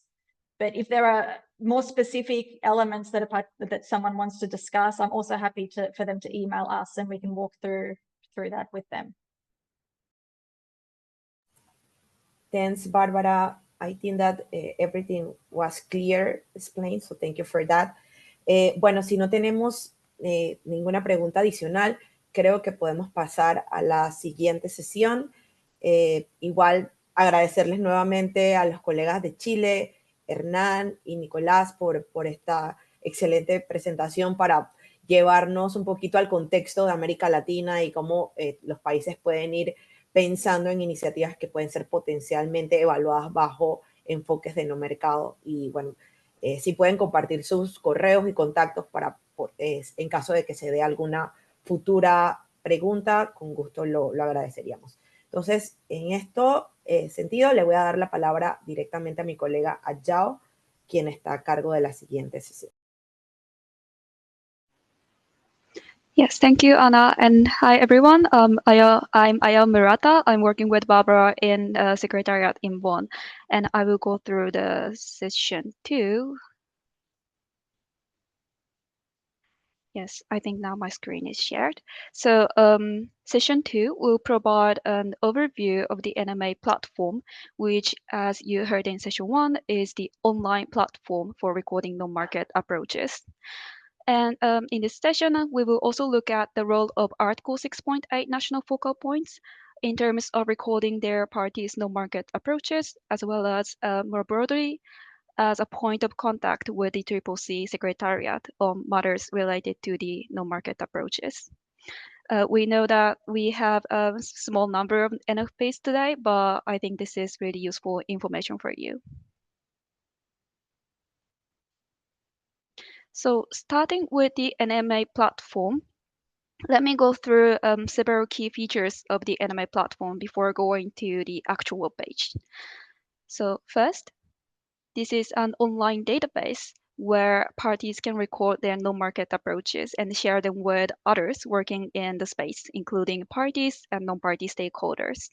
But if there are more specific elements that someone wants to discuss, I'm also happy for them to email us and we can walk through that with them. Thanks, Bárbara. I think that everything was clear, explained, so thank you for that. Bueno, si no tenemos ninguna pregunta adicional, creo que podemos pasar a la siguiente sesión. Igual agradecerles nuevamente a los colegas de Chile, Hernán y Nicolás, por esta excelente presentación para llevarnos un poquito al contexto de América Latina y cómo los países pueden ir pensando en iniciativas que pueden ser potencialmente evaluadas bajo enfoques de no mercado. Y bueno, si pueden compartir sus correos y contactos en caso de que se dé alguna futura pregunta, con gusto lo agradeceríamos. Entonces, en esto sentido, le voy a dar la palabra directamente a mi colega Ayao, quien está a cargo de la siguiente sesión. Yes, thank you, Anna. And hi, everyone. I'm Ayao Murata. I'm working with Barbara in Secretariat in Bonn. And I will go through the session 2. Yes, I think now my screen is shared. So session 2 will provide an overview of the NMA platform, which, as you heard in session 1, is the online platform for recording non-market approaches. And in this session, we will also look at the role of Article 6.8 national focal points in terms of recording their parties' non-market approaches, as well as more broadly, as a point of contact with the CCC Secretariat on matters related to the non-market approaches. We know that we have a small number of NFPs today, but I think this is really useful information for you. So starting with the NMA platform, let me go through several key features of the NMA platform before going to the actual page. So first, this is an online database where parties can record their non-market approaches and share them with others working in the space, including parties and non-party stakeholders.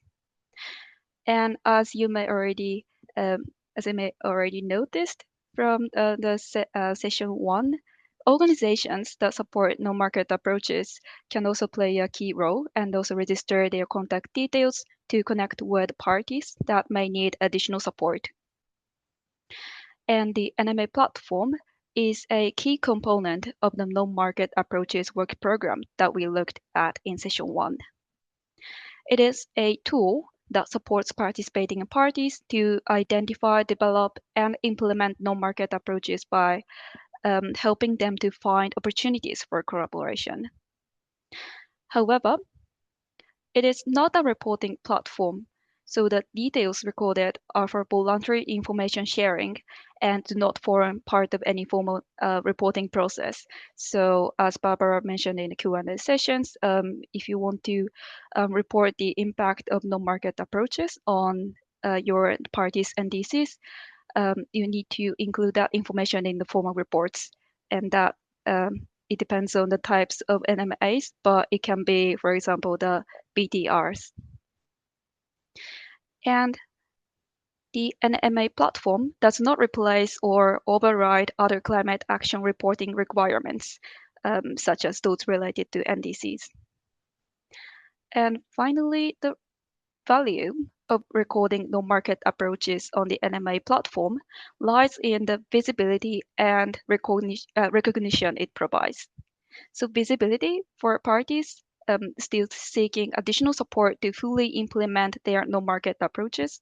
And as you may already noticed from session 1, organizations that support non-market approaches can also play a key role and also register their contact details to connect with parties that may need additional support. And the NMA platform is a key component of the non-market approaches work program that we looked at in session 1. It is a tool that supports participating parties to identify, develop, and implement non-market approaches by helping them to find opportunities for collaboration. However, it is not a reporting platform, so the details recorded are for voluntary information sharing and do not form part of any formal reporting process. So as Barbara mentioned in the Q&A sessions, if you want to report the impact of non-market approaches on your party's NDCs, you need to include that information in the formal reports, and that it depends on the types of NMAs, but it can be, for example, the BTRs. And the NMA platform does not replace or override other climate action reporting requirements, such as those related to NDCs. And finally, the value of recording non-market approaches on the NMA platform lies in the visibility and recognition it provides. So visibility for parties still seeking additional support to fully implement their non-market approaches,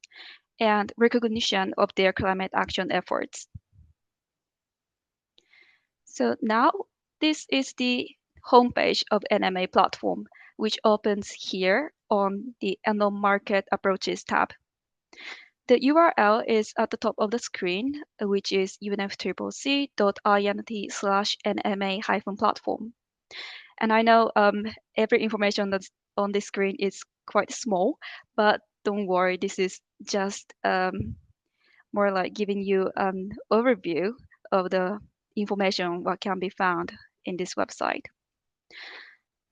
and recognition of their climate action efforts. So now this is the homepage of NMA platform, which opens here on the non-market approaches tab. The URL is at the top of the screen, which is unfccc.int/NMA-platform. And I know every information that's on this screen is quite small, but don't worry, this is just more like giving you an overview of the information what can be found in this website.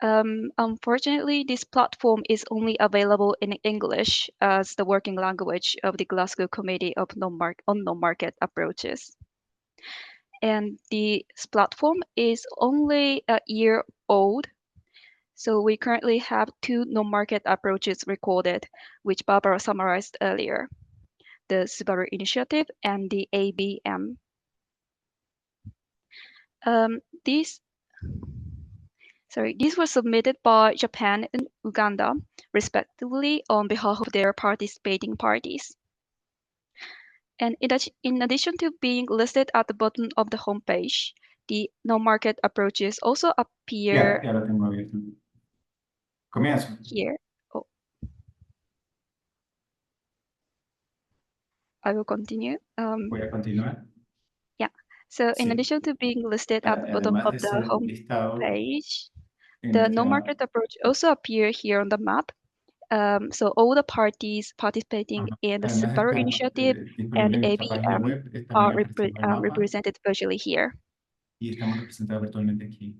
Unfortunately, this platform is only available in English as the working language of the Glasgow Committee on Non-Market Approaches. And this platform is only a year old. So we currently have 2 non-market approaches recorded, which Barbara summarized earlier, the Subaru Initiative and the ABM. These were submitted by Japan and Uganda, respectively, on behalf of their participating parties. And in addition to being listed at the bottom of the homepage, the non-market approaches also appear Ya lo tengo abierto. Comienzo. here. Oh. I will continue. Voy a continuar. Yeah. So in Sí. addition to being listed at the bottom Además of de the ser listado homepage, en the este non-market approach also appear here on the map. So all the parties participating in the Además Subaru está Initiative disponible and en nuestra página ABM web, are también aparece en el mapa represented visually here. y estamos representados virtualmente aquí.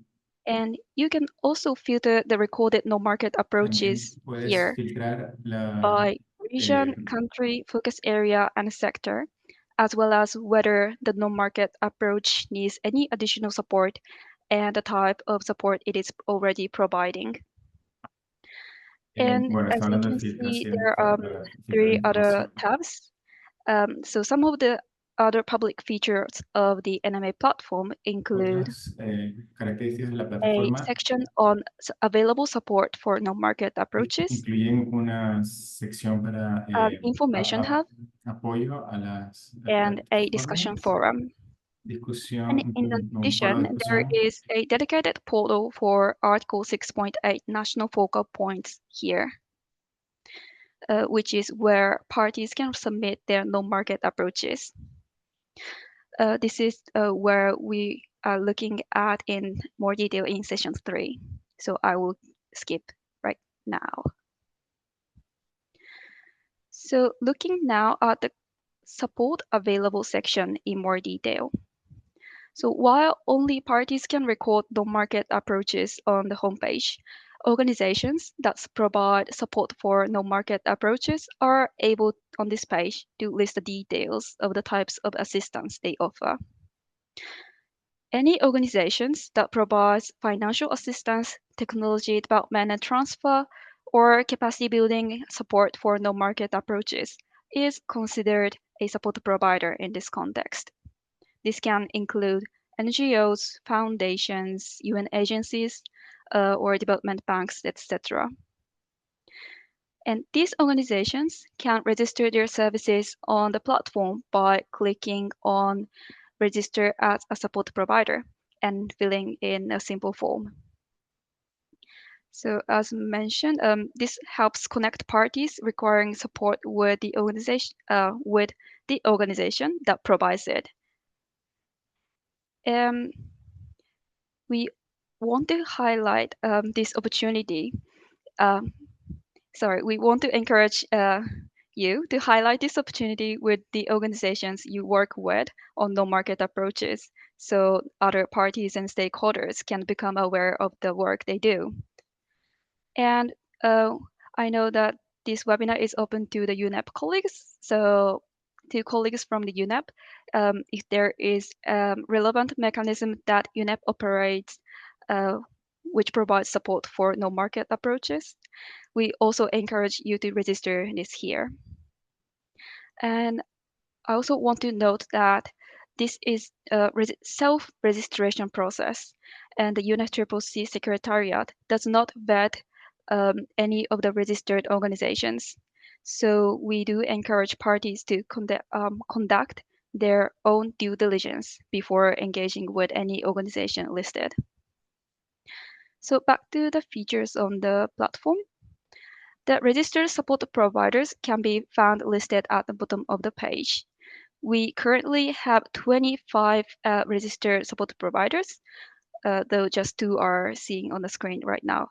And you can also filter the recorded non-market approaches También puedes here filtrar by region, country, focus area, and sector, as well as whether the non-market approach needs any additional support and the type of support it is already providing. And Bueno, as está you hablando de can see, filtración there are para filtrar 3 other información. tabs. So some of the other public features of the NMA platform include Otras características de la a plataforma section on available support for no-market approaches, incluyen una sección para information hub, apoyo a las and a discussion plataformas, forum. And discusión, in un foro addition, de there discusión, is a dedicated portal for Article 6.8 national focal points here, which is where parties can submit their no-market approaches. This is where we are looking at in more detail in session 3. So I will skip right now. So looking now at the support available section in more detail. So while only parties can record no-market approaches on the homepage, organizations that provide support for no-market approaches are able on this page to list the details of the types of assistance they offer. Any organizations that provides financial assistance, technology development and transfer, or capacity building support for no-market approaches is considered a support provider in this context. This can include NGOs, foundations, UN agencies, or development banks, etc. And these organizations can register their services on the platform by clicking on Register as a support provider and filling in a simple form. So as mentioned, this helps connect parties requiring support with the organization that provides it. We want to highlight this opportunity. We want to encourage you to highlight this opportunity with the organizations you work with on no-market approaches, so other parties and stakeholders can become aware of the work they do. And I know that this webinar is open to the UNEP colleagues, so to colleagues from the UNEP, if there is a relevant mechanism that UNEP operates which provides support for no-market approaches, we also encourage you to register this here. And I also want to note that this is a self-registration process, and the UNFCCC Secretariat does not vet any of the registered organizations. So we do encourage parties to conduct their own due diligence before engaging with any organization listed. So back to the features on the platform. The registered support providers can be found listed at the bottom of the page. We currently have 25 registered support providers, though just 2 are seen on the screen right now.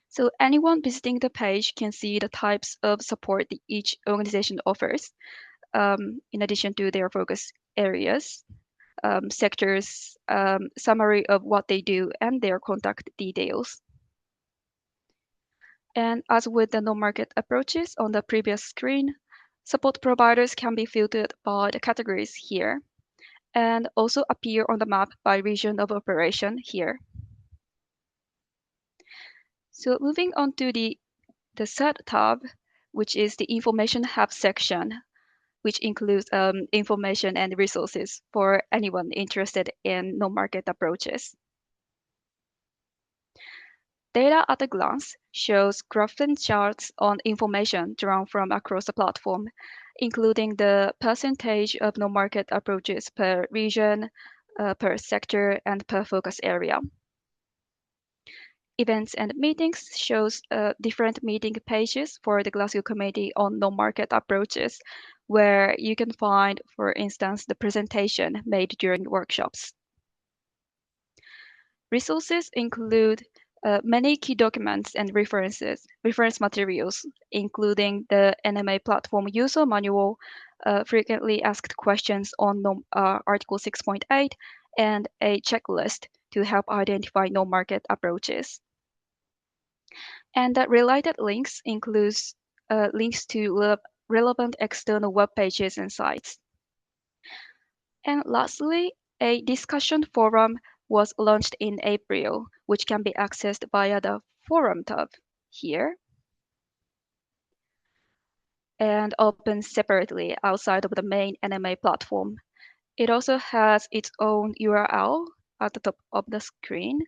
So anyone visiting the page can see the types of support that each organization offers, in addition to their focus areas, sectors, summary of what they do, and their contact details. And as with the no-market approaches on the previous screen, support providers can be filtered by the categories here, and also appear on the map by region of operation here. So moving on to the third tab, which is the Information Hub section, which includes information and resources for anyone interested in no-market approaches. Data at a glance shows graphs and charts on information drawn from across the platform, including the percentage of no-market approaches per region, per sector, and per focus area. Events and meetings shows different meeting pages for the Glasgow Committee on No-Market Approaches, where you can find, for instance, the presentation made during workshops. Resources include many key documents and reference materials, including the NMA platform user manual, frequently asked questions on Article 6.8, and a checklist to help identify no-market approaches. And the related links includes links to relevant external web pages and sites. And lastly, a discussion forum was launched in April, which can be accessed via the Forum tab here and open separately outside of the main NMA platform. It also has its own URL at the top of the screen,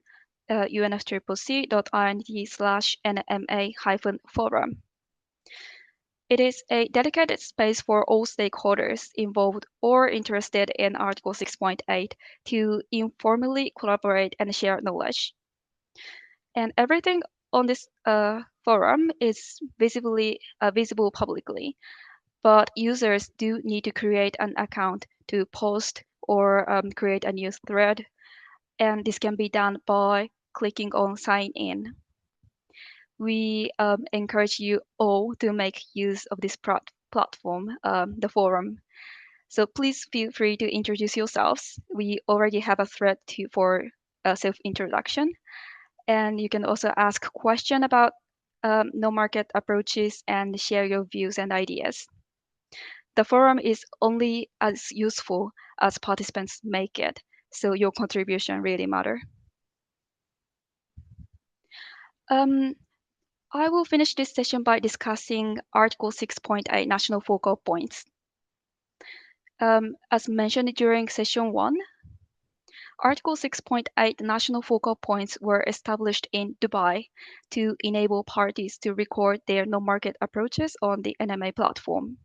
unfccc.int/NMA-forum. It is a dedicated space for all stakeholders involved or interested in Article 6.8 to informally collaborate and share knowledge. And everything on this forum is visible publicly, but users do need to create an account to post or create a new thread, and this can be done by clicking on Sign In. We encourage you all to make use of this platform, the forum. So please feel free to introduce yourselves. We already have a thread for self-introduction. And you can also ask questions about no-market approaches and share your views and ideas. The forum is only as useful as participants make it, so your contribution really matters. I will finish this session by discussing Article 6.8 National Focal Points. As mentioned during Session 1, Article 6.8 National Focal Points were established in Dubai to enable parties to record their no-market approaches on the NMA platform.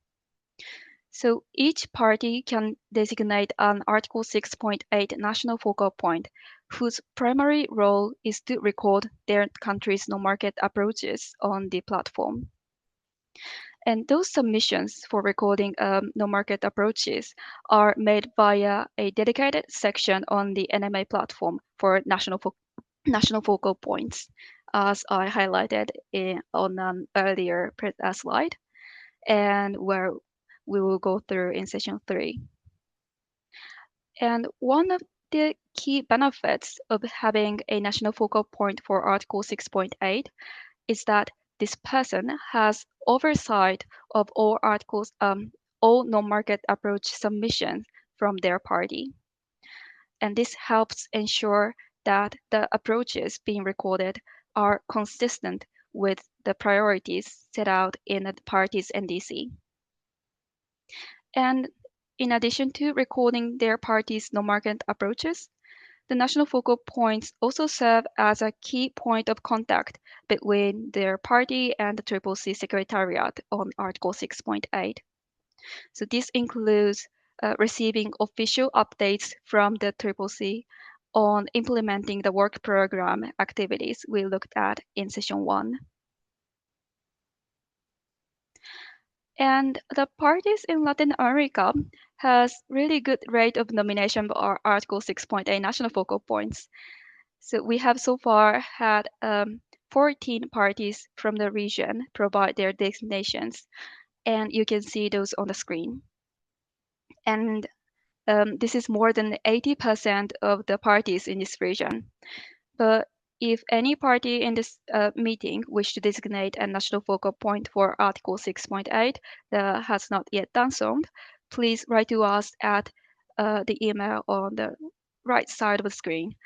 So each party can designate an Article 6.8 national focal point whose primary role is to record their country's no-market approaches on the platform. And those submissions for recording no-market approaches are made via a dedicated section on the NMA platform for national focal points, as I highlighted on an earlier slide, and where we will go through in session 3. And one of the key benefits of having a national focal point for Article 6.8 is that this person has oversight of all articles, all no-market approach submissions from their party. And this helps ensure that the approaches being recorded are consistent with the priorities set out in the party's NDC. And in addition to recording their party's no-market approaches, the national focal points also serve as a key point of contact between their party and the CCC Secretariat on Article 6.8. So this includes receiving official updates from the CCC on implementing the work program activities we looked at in session 1. And the parties in Latin America has really good rate of nomination for Article 6.8 national focal points. So we have so far had 14 parties from the region provide their designations, and you can see those on the screen. And this is more than 80% of the parties in this region. But if any party in this meeting wish to designate a national focal point for Article 6.8 that has not yet done so, please write to us at the email on the right side of the screen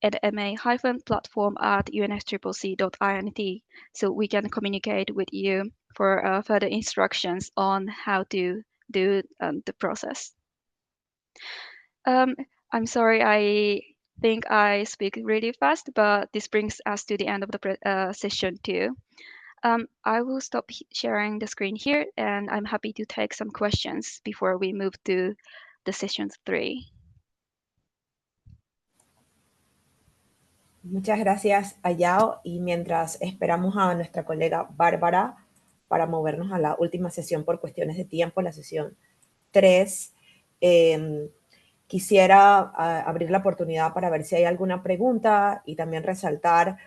at ma-platform@unsccc.int, so we can communicate with you for further instructions on how to do the process. I'm sorry, I think I speak really fast, but this brings us to the end of the session 2. I will stop sharing the screen here, and I'm happy to take some questions before we move to the session 3. Muchas gracias, Ayao, y mientras esperamos a nuestra colega Bárbara para movernos a la última sesión por cuestiones de tiempo, la sesión 3, quisiera abrir la oportunidad para ver si hay alguna pregunta y también resaltar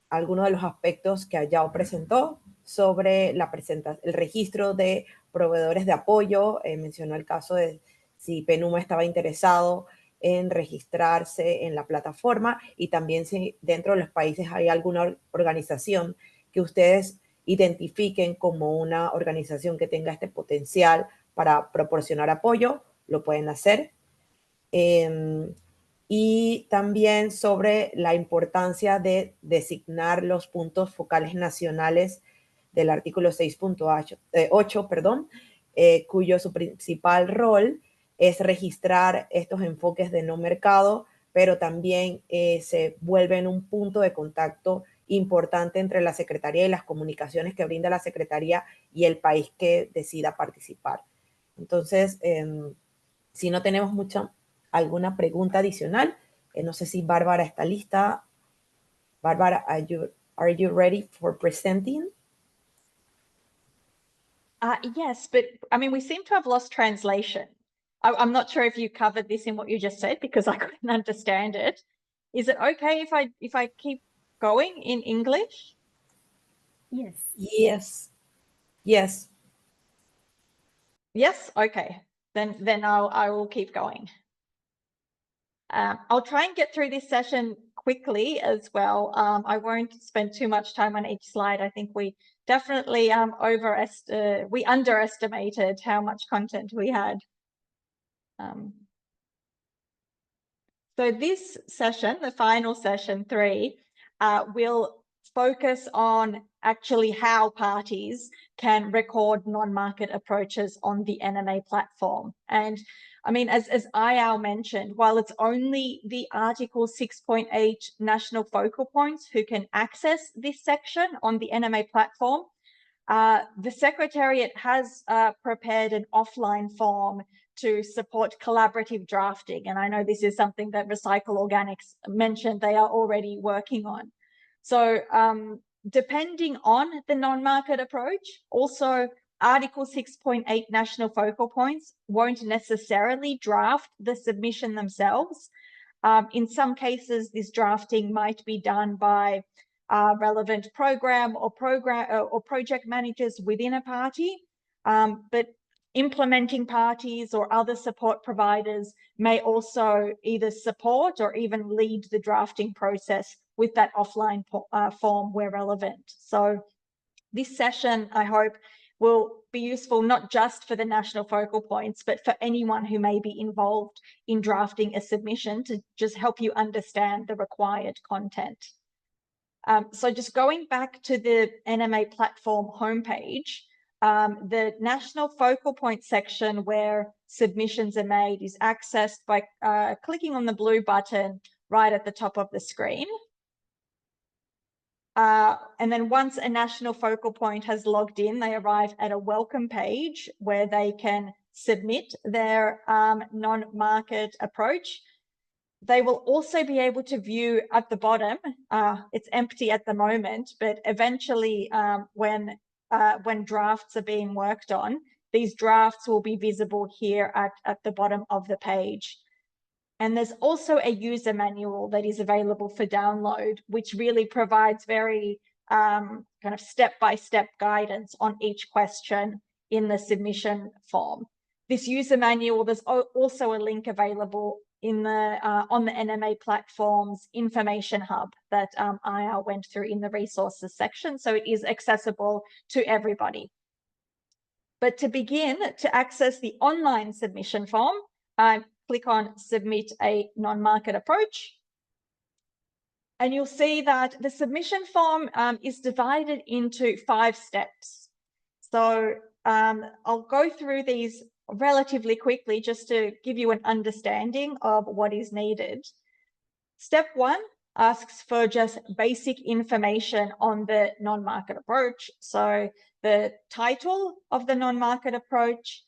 algunos de los aspectos que Ayao presentó sobre el registro de proveedores de apoyo. Mencionó el caso de si PENUMA estaba interesado en registrarse en la plataforma, y también si dentro de los países hay alguna organización que ustedes identifiquen como una organización que tenga este potencial para proporcionar apoyo, lo pueden hacer. y también sobre la importancia de designar los puntos focales nacionales del artículo 6.8, cuyo su principal rol es registrar estos enfoques de no mercado, pero también se vuelven un punto de contacto importante entre la Secretaría y las comunicaciones que brinda la Secretaría y el país que decida participar. Entonces, si no tenemos alguna pregunta adicional, no sé si Bárbara está lista. Bárbara, are you ready for presenting? Yes, but I mean, we seem to have lost translation. I'm not sure if you covered this in what you just said because I couldn't understand it. Is it okay if I keep going in English? Yes. Yes. Yes. Yes. Okay. Then I will keep going. I'll try and get through this session quickly as well. I won't spend too much time on each slide. I think we definitely we underestimated how much content we had. So this session, the final session 3, will focus on actually how parties can record non-market approaches on the NMA platform. And I mean, as Ayal mentioned, while it's only the Article 6.8 national focal points who can access this section on the NMA platform, the Secretariat has prepared an offline form to support collaborative drafting. And I know this is something that Recycle Organics mentioned they are already working on. So depending on the non-market approach, also Article 6.8 national focal points won't necessarily draft the submission themselves. In some cases, this drafting might be done by relevant program or project managers within a party, but implementing parties or other support providers may also either support or even lead the drafting process with that offline form where relevant. So this session, I hope, will be useful not just for the national focal points, but for anyone who may be involved in drafting a submission to just help you understand the required content. So just going back to the NMA platform homepage, the national focal point section where submissions are made is accessed by clicking on the blue button right at the top of the screen. And then once a national focal point has logged in, they arrive at a welcome page where they can submit their non-market approach. They will also be able to view at the bottom, it's empty at the moment, but eventually when drafts are being worked on, these drafts will be visible here at the bottom of the page. And there's also a user manual that is available for download, which really provides very kind of step-by-step guidance on each question in the submission form. This user manual, there's also a link available in the on the NMA platform's information hub that IR went through in the resources section. So it is accessible to everybody. But to begin, to access the online submission form, click on Submit a Non-Market Approach. And you'll see that the submission form is divided into 5 steps. So I'll go through these relatively quickly just to give you an understanding of what is needed. Step 1 asks for just basic information on the non-market approach. So the title of the non-market approach,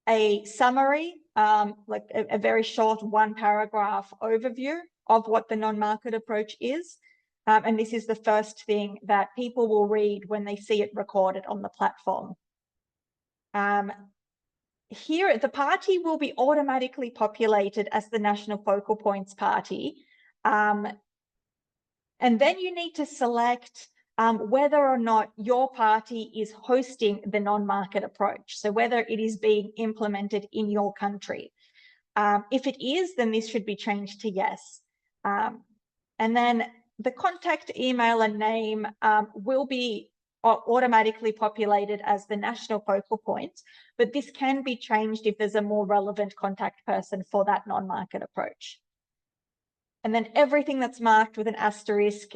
a summary, like a very short 1-paragraph overview of what the non-market approach is. And this is the first thing that people will read when they see it recorded on the platform. Here, the party will be automatically populated as the National Focal Points Party. And then you need to select whether or not your party is hosting the non-market approach. So whether it is being implemented in your country. If it is, then this should be changed to yes. And then the contact email and name will be automatically populated as the national focal point, but this can be changed if there's a more relevant contact person for that non-market approach. And then everything that's marked with an asterisk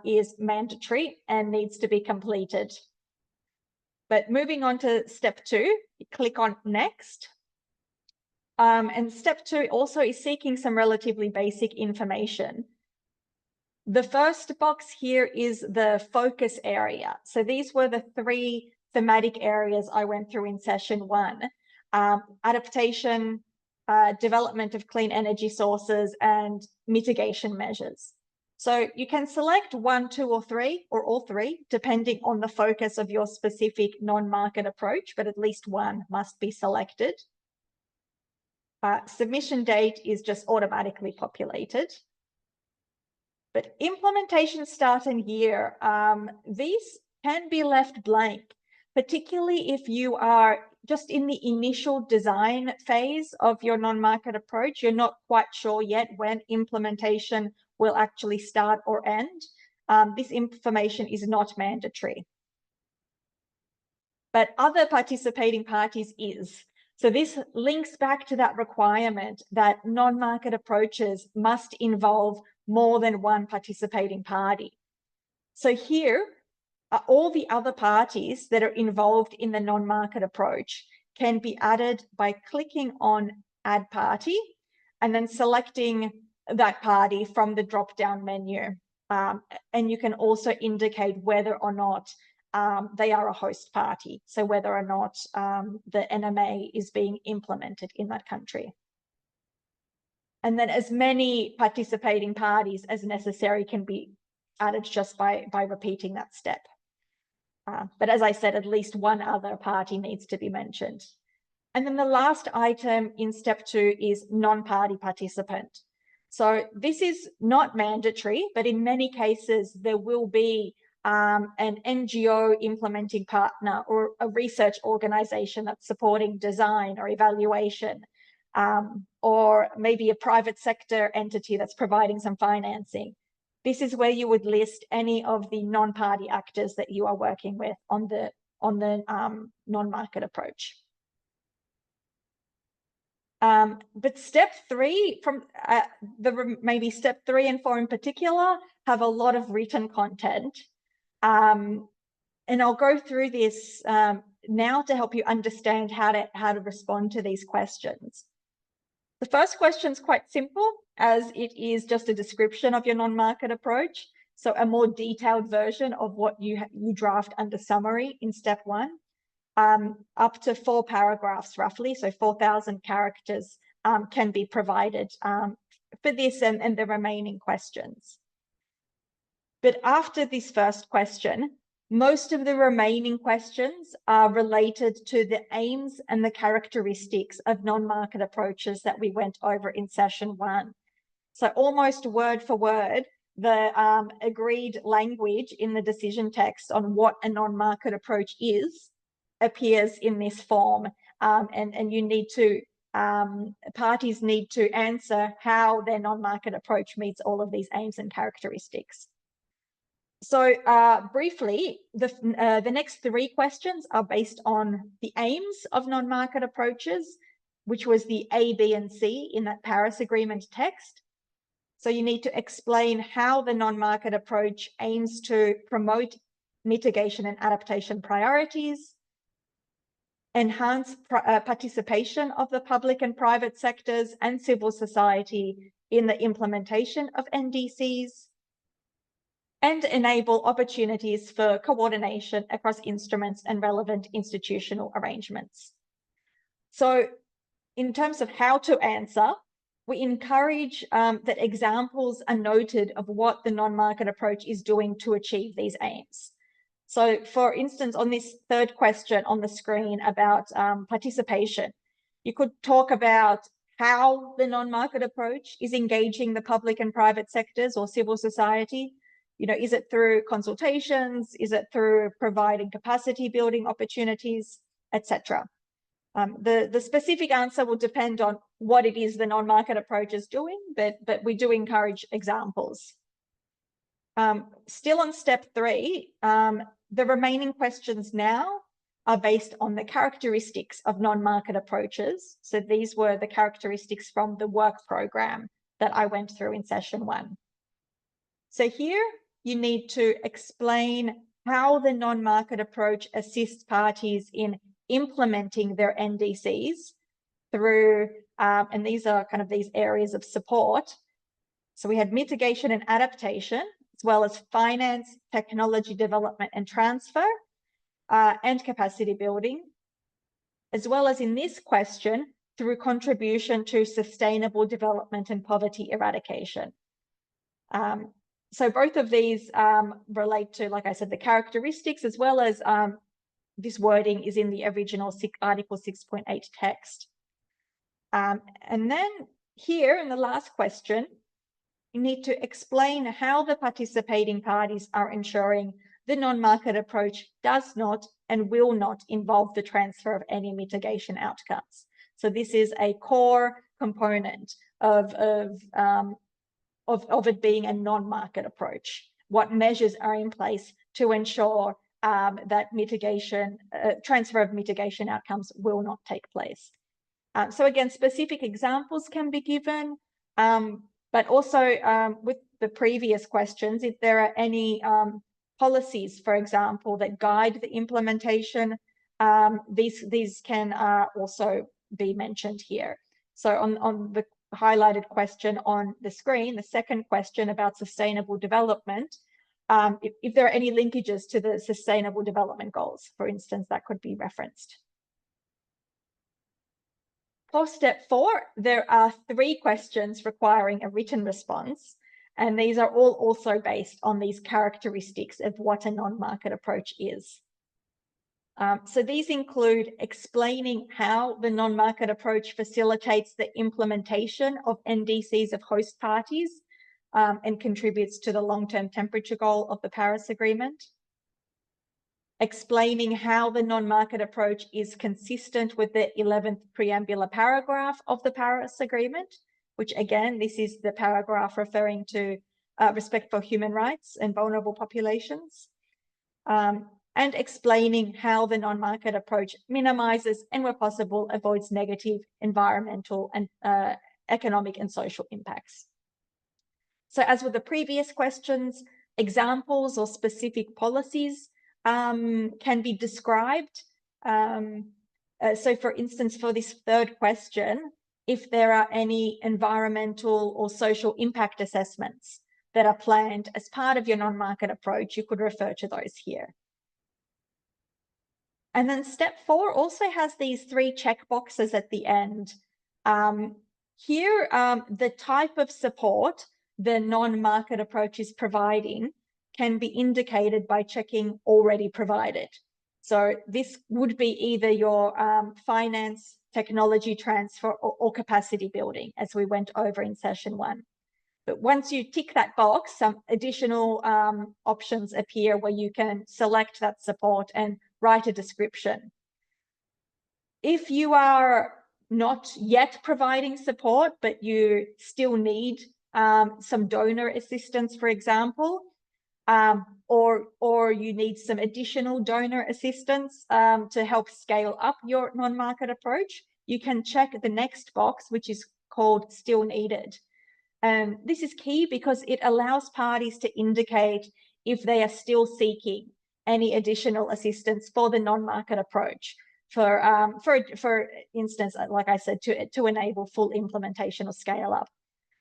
is mandatory and needs to be completed. But moving on to step 2, you click on next. And step 2 also is seeking some relatively basic information. The first box here is the focus area. So these were the 3 thematic areas I went through in session 1. Adaptation, development of clean energy sources, and mitigation measures. So you can select 1, 2, or 3, or all 3, depending on the focus of your specific non-market approach, but at least 1 must be selected. Submission date is just automatically populated. But implementation start and year, these can be left blank, particularly if you are just in the initial design phase of your non-market approach. You're not quite sure yet when implementation will actually start or end. This information is not mandatory. But other participating parties is. So this links back to that requirement that non-market approaches must involve more than 1 participating party. So here, all the other parties that are involved in the non-market approach can be added by clicking on Add Party and then selecting that party from the drop-down menu. And you can also indicate whether or not they are a host party, so whether or not the NMA is being implemented in that country. And then as many participating parties as necessary can be added just by repeating that step. But as I said, at least 1 other party needs to be mentioned. And then the last item in step 2 is non-party participant. So this is not mandatory, but in many cases, there will be an NGO implementing partner or a research organization that's supporting design or evaluation, or maybe a private sector entity that's providing some financing. This is where you would list any of the non-party actors that you are working with on the non-market approach. But step 3, maybe step 3 and 4 in particular, have a lot of written content. And I'll go through this now to help you understand how to respond to these questions. The first question is quite simple, as it is just a description of your non-market approach. So a more detailed version of what you draft under summary in step 1, up to 4 paragraphs roughly, so 4,000 characters can be provided for this and the remaining questions. But after this first question, most of the remaining questions are related to the aims and the characteristics of non-market approaches that we went over in session 1. So almost word for word, the agreed language in the decision text on what a non-market approach is appears in this form, and you need to, parties need to answer how their non-market approach meets all of these aims and characteristics. So briefly, the next 3 questions are based on the aims of non-market approaches, which was the A, B, and C in that Paris Agreement text. So you need to explain how the non-market approach aims to promote mitigation and adaptation priorities, enhance participation of the public and private sectors and civil society in the implementation of NDCs, and enable opportunities for coordination across instruments and relevant institutional arrangements. So in terms of how to answer, we encourage that examples are noted of what the non-market approach is doing to achieve these aims. So for instance, on this third question on the screen about participation, you could talk about how the non-market approach is engaging the public and private sectors or civil society. You know, is it through consultations? Is it through providing capacity building opportunities, etc.? The specific answer will depend on what it is the non-market approach is doing, but we do encourage examples. Still on step 3, the remaining questions now are based on the characteristics of non-market approaches. So these were the characteristics from the work program that I went through in session 1. So here you need to explain how the non-market approach assists parties in implementing their NDCs through, and these are kind of these areas of support. So we had mitigation and adaptation, as well as finance, technology development and transfer, and capacity building, as well as in this question, through contribution to sustainable development and poverty eradication. So both of these relate to, like I said, the characteristics, as well as this wording is in the original Article 6.8 text. And then here in the last question, you need to explain how the participating parties are ensuring the non-market approach does not and will not involve the transfer of any mitigation outcomes. So this is a core component of it being a non-market approach. What measures are in place to ensure that transfer of mitigation outcomes will not take place? So again, specific examples can be given, but also with the previous questions, if there are any policies, for example, that guide the implementation, these can also be mentioned here. So on the highlighted question on the screen, the second question about sustainable development, if there are any linkages to the sustainable development goals, for instance, that could be referenced. For step 4, there are 3 questions requiring a written response, and these are all also based on these characteristics of what a non-market approach is. So these include explaining how the non-market approach facilitates the implementation of NDCs of host parties and contributes to the long-term temperature goal of the Paris Agreement. Explaining how the non-market approach is consistent with the 11th preambular paragraph of the Paris Agreement, which again, this is the paragraph referring to respect for human rights and vulnerable populations. And explaining how the non-market approach minimizes and where possible avoids negative environmental and economic and social impacts. So as with the previous questions, examples or specific policies can be described. So for instance, for this third question, if there are any environmental or social impact assessments that are planned as part of your non-market approach, you could refer to those here. And then step 4 also has these 3 checkboxes at the end. Here, the type of support the non-market approach is providing can be indicated by checking already provided. So this would be either your finance, technology transfer, or capacity building, as we went over in session 1. But once you tick that box, some additional options appear where you can select that support and write a description. If you are not yet providing support, but you still need some donor assistance, for example, or you need some additional donor assistance to help scale up your non-market approach, you can check the next box, which is called still needed. This is key because it allows parties to indicate if they are still seeking any additional assistance for the non-market approach. For instance, like I said, to enable full implementation or scale up.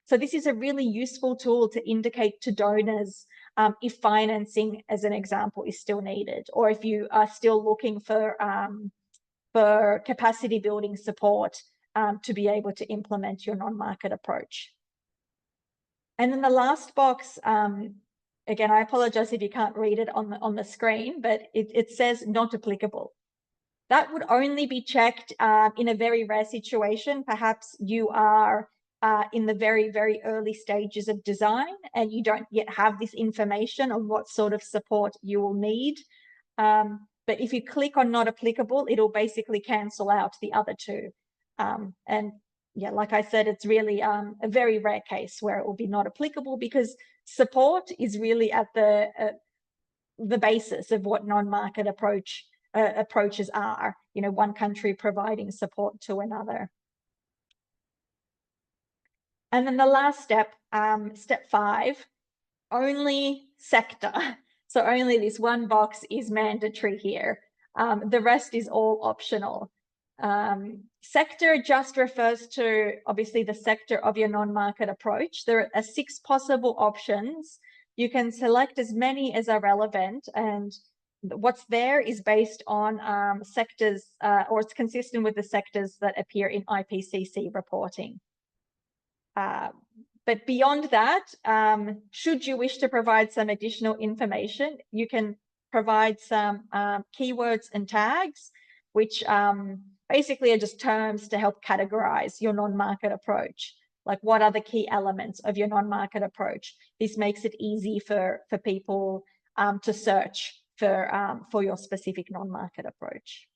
So this is a really useful tool to indicate to donors if financing, as an example, is still needed, or if you are still looking for capacity building support to be able to implement your non-market approach. And then the last box, again, I apologize if you can't read it on the screen, but it says not applicable. That would only be checked in a very rare situation. Perhaps you are in the very, very early stages of design and you don't yet have this information on what sort of support you will need. But if you click on not applicable, it'll basically cancel out the other 2. And yeah, like I said, it's really a very rare case where it will be not applicable, because support is really at the basis of what non-market approaches are, you know, one country providing support to another. And then the last step, step 5, only sector. So only this one box is mandatory here. The rest is all optional. Sector just refers to, obviously, the sector of your non-market approach. There are 6 possible options. You can select as many as are relevant, and what's there is based on sectors, or it's consistent with the sectors that appear in IPCC reporting. But beyond that, should you wish to provide some additional information, you can provide some keywords and tags, which basically are just terms to help categorize your non-market approach. Like, what are the key elements of your non-market approach? This makes it easy for people to search for your specific non-market approach.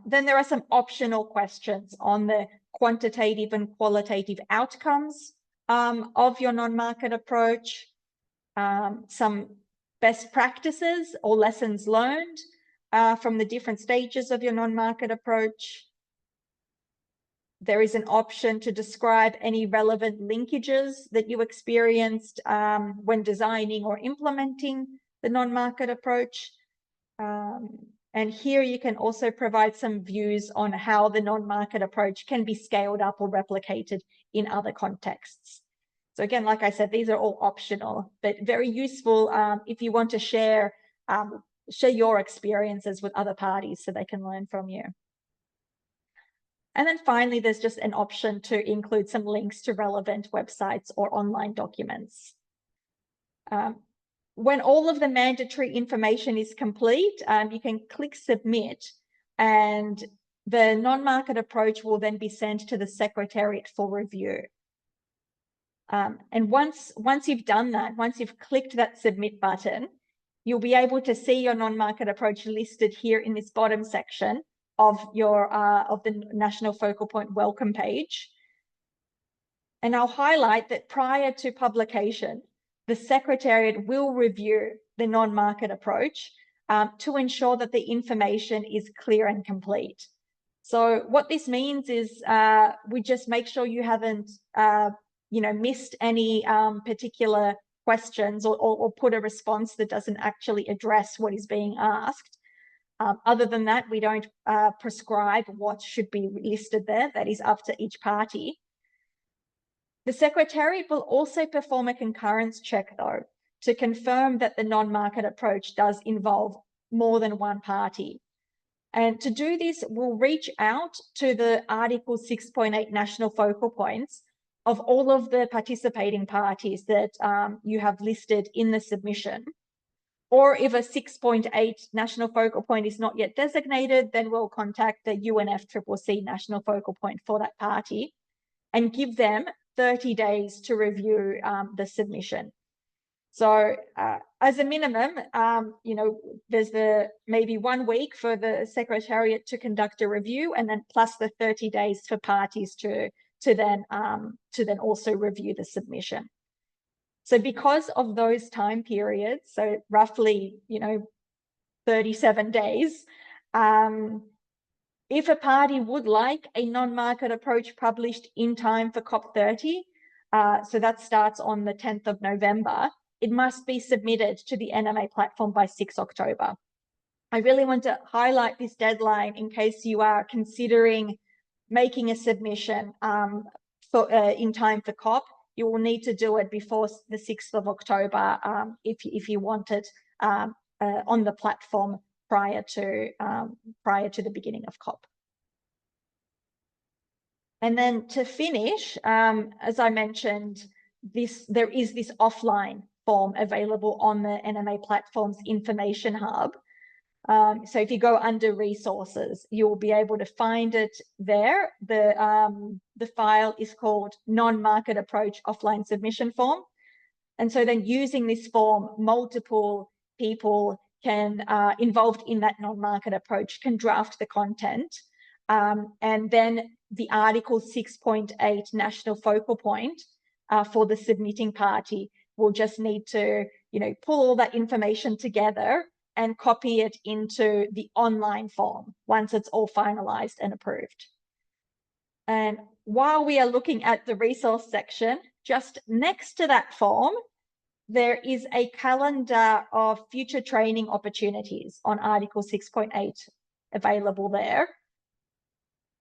Then there are some optional questions on the quantitative and qualitative outcomes of your non-market approach, some best practices or lessons learned from the different stages of your non-market approach. There is an option to describe any relevant linkages that you experienced when designing or implementing the non-market approach. And here you can also provide some views on how the non-market approach can be scaled up or replicated in other contexts. So again, like I said, these are all optional, but very useful if you want to share your experiences with other parties so they can learn from you. And then finally, there's just an option to include some links to relevant websites or online documents. When all of the mandatory information is complete, you can click submit, and the non-market approach will then be sent to the Secretariat for review. And once you've done that, once you've clicked that submit button, you'll be able to see your non-market approach listed here in this bottom section of the National Focal Point welcome page. And I'll highlight that prior to publication, the Secretariat will review the non-market approach to ensure that the information is clear and complete. So what this means is we just make sure you haven't missed any particular questions or put a response that doesn't actually address what is being asked. Other than that, we don't prescribe what should be listed there. That is up to each party. The Secretariat will also perform a concurrence check, though, to confirm that the non-market approach does involve more than one party. And to do this, we'll reach out to the Article 6.8 national focal points of all of the participating parties that you have listed in the submission. Or if a 6.8 national focal point is not yet designated, then we'll contact the UNFCCC national focal point for that party and give them 30 days to review the submission. So as a minimum, there's maybe 1 week for the Secretariat to conduct a review, and then plus the 30 days for parties to then also review the submission. So because of those time periods, so roughly 37 days, if a party would like a non-market approach published in time for COP30, so that starts on the 10th of November, it must be submitted to the NMA platform by 6 October. I really want to highlight this deadline in case you are considering making a submission in time for COP. You will need to do it before the 6th of October if you want it on the platform prior to the beginning of COP. And then to finish, as I mentioned, there is this offline form available on the NMA platform's information hub. So if you go under resources, you'll be able to find it there. The file is called non-market approach offline submission form. And so then using this form, multiple people involved in that non-market approach can draft the content. And then the Article 6.8 national focal point for the submitting party will just need to pull all that information together and copy it into the online form once it's all finalized and approved. And while we are looking at the resource section, just next to that form, there is a calendar of future training opportunities on Article 6.8 available there.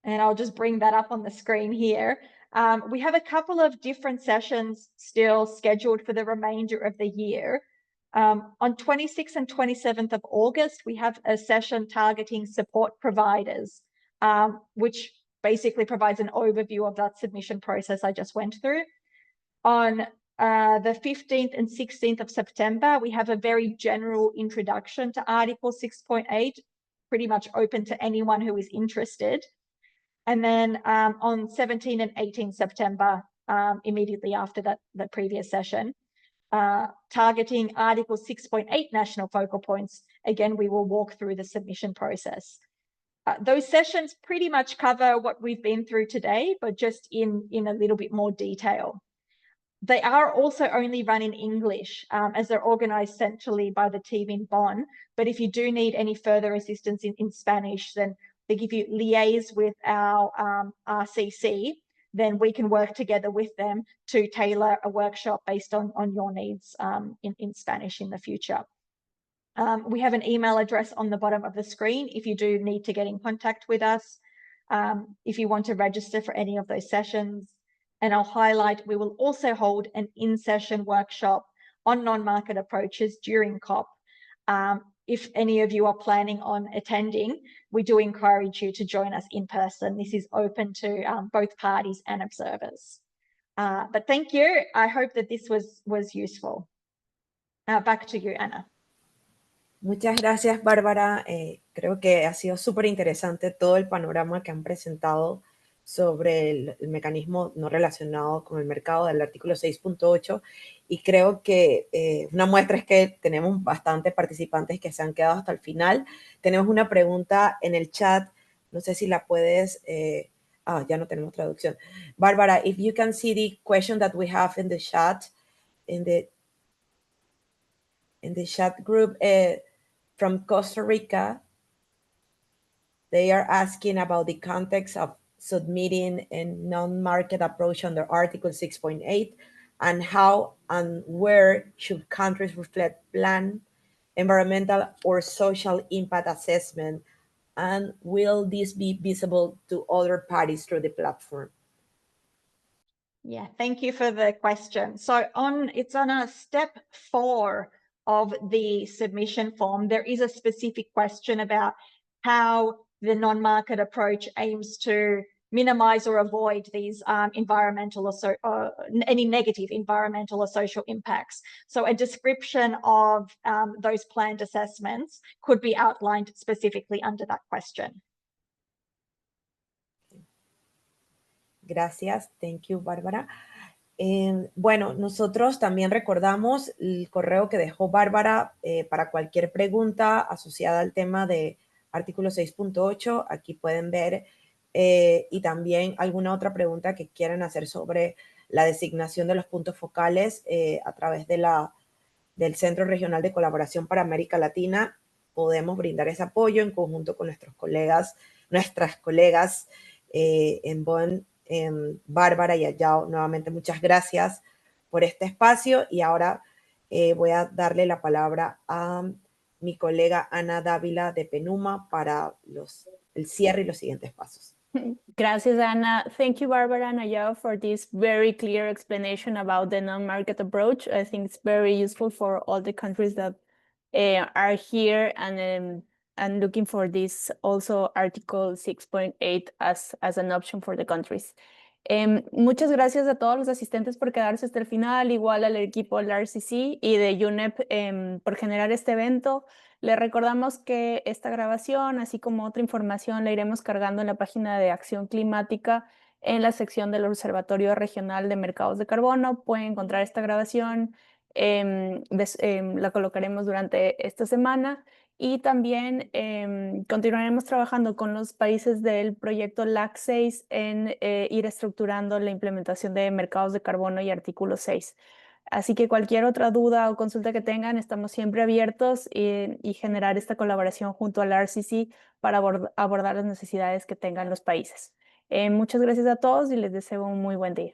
And I'll just bring that up on the screen here. We have a couple of different sessions still scheduled for the remainder of the year. On 26th and 27th of August, we have a session targeting support providers, which basically provides an overview of that submission process I just went through. On the 15th and 16th of September, we have a very general introduction to Article 6.8, pretty much open to anyone who is interested. And then on 17 and 18 September, immediately after the previous session, targeting Article 6.8 national focal points, again, we will walk through the submission process. Those sessions pretty much cover what we've been through today, but just in a little bit more detail. They are also only run in English, as they're organized centrally by the team in Bonn. But if you do need any further assistance in Spanish, then they give you liaise with our RCC, then we can work together with them to tailor a workshop based on your needs in Spanish in the future. We have an email address on the bottom of the screen if you do need to get in contact with us, if you want to register for any of those sessions. And I'll highlight, we will also hold an in-session workshop on non-market approaches during COP. If any of you are planning on attending, we do encourage you to join us in person. This is open to both parties and observers. But thank you. I hope that this was useful. Back to you, Anna. Muchas gracias, Bárbara. Creo que ha sido súper interesante todo el panorama que han presentado sobre el mecanismo no relacionado con el mercado del artículo 6.8, y creo que una muestra es que tenemos bastantes participantes que se han quedado hasta el final. Tenemos una pregunta en el chat, no sé si la puedes... ya no tenemos traducción. Bárbara, if you can see the question that we have in the chat, in the chat group from Costa Rica, they are asking about the context of submitting a non-market approach under Article 6.8 and how and where should countries reflect plan, environmental or social impact assessment, and will this be visible to other parties through the platform? Yeah, thank you for the question. So it's on a step 4 of the submission form. There is a specific question about how the non-market approach aims to minimize or avoid these environmental or any negative environmental or social impacts. So a description of those planned assessments could be outlined specifically under that question. Gracias. Thank you, Bárbara. Bueno, nosotros también recordamos el correo que dejó Bárbara para cualquier pregunta asociada al tema de artículo 6.8. Aquí pueden ver, y también alguna otra pregunta que quieran hacer sobre la designación de los puntos focales a través de del Centro Regional de Colaboración para América Latina. Podemos brindar ese apoyo en conjunto con nuestras colegas en Bonn, Bárbara y Ayao. Nuevamente muchas gracias por este espacio, y ahora voy a darle la palabra a mi colega Ana Dávila de Penuma para el cierre y los siguientes pasos. Gracias, Ana. Thank you, Barbara and Ayao, for this very clear explanation about the non-market approach. I think it's very useful for all the countries that are here and looking for this also Article 6.8 as an option for the countries. Muchas gracias a todos los asistentes por quedarse hasta el final, igual al equipo del RCC y de UNEP por generar este evento. Les recordamos que esta grabación, así como otra información, la iremos cargando en la página de Acción Climática en la sección del Observatorio Regional de Mercados de Carbono. Pueden encontrar esta grabación, la colocaremos durante esta semana. Y también continuaremos trabajando con los países del proyecto LAC6 en ir estructurando la implementación de mercados de carbono y artículo 6. Así que cualquier otra duda o consulta que tengan, estamos siempre abiertos y generar esta colaboración junto al RCC para abordar las necesidades que tengan los países. Muchas gracias a todos y les deseo un muy buen día.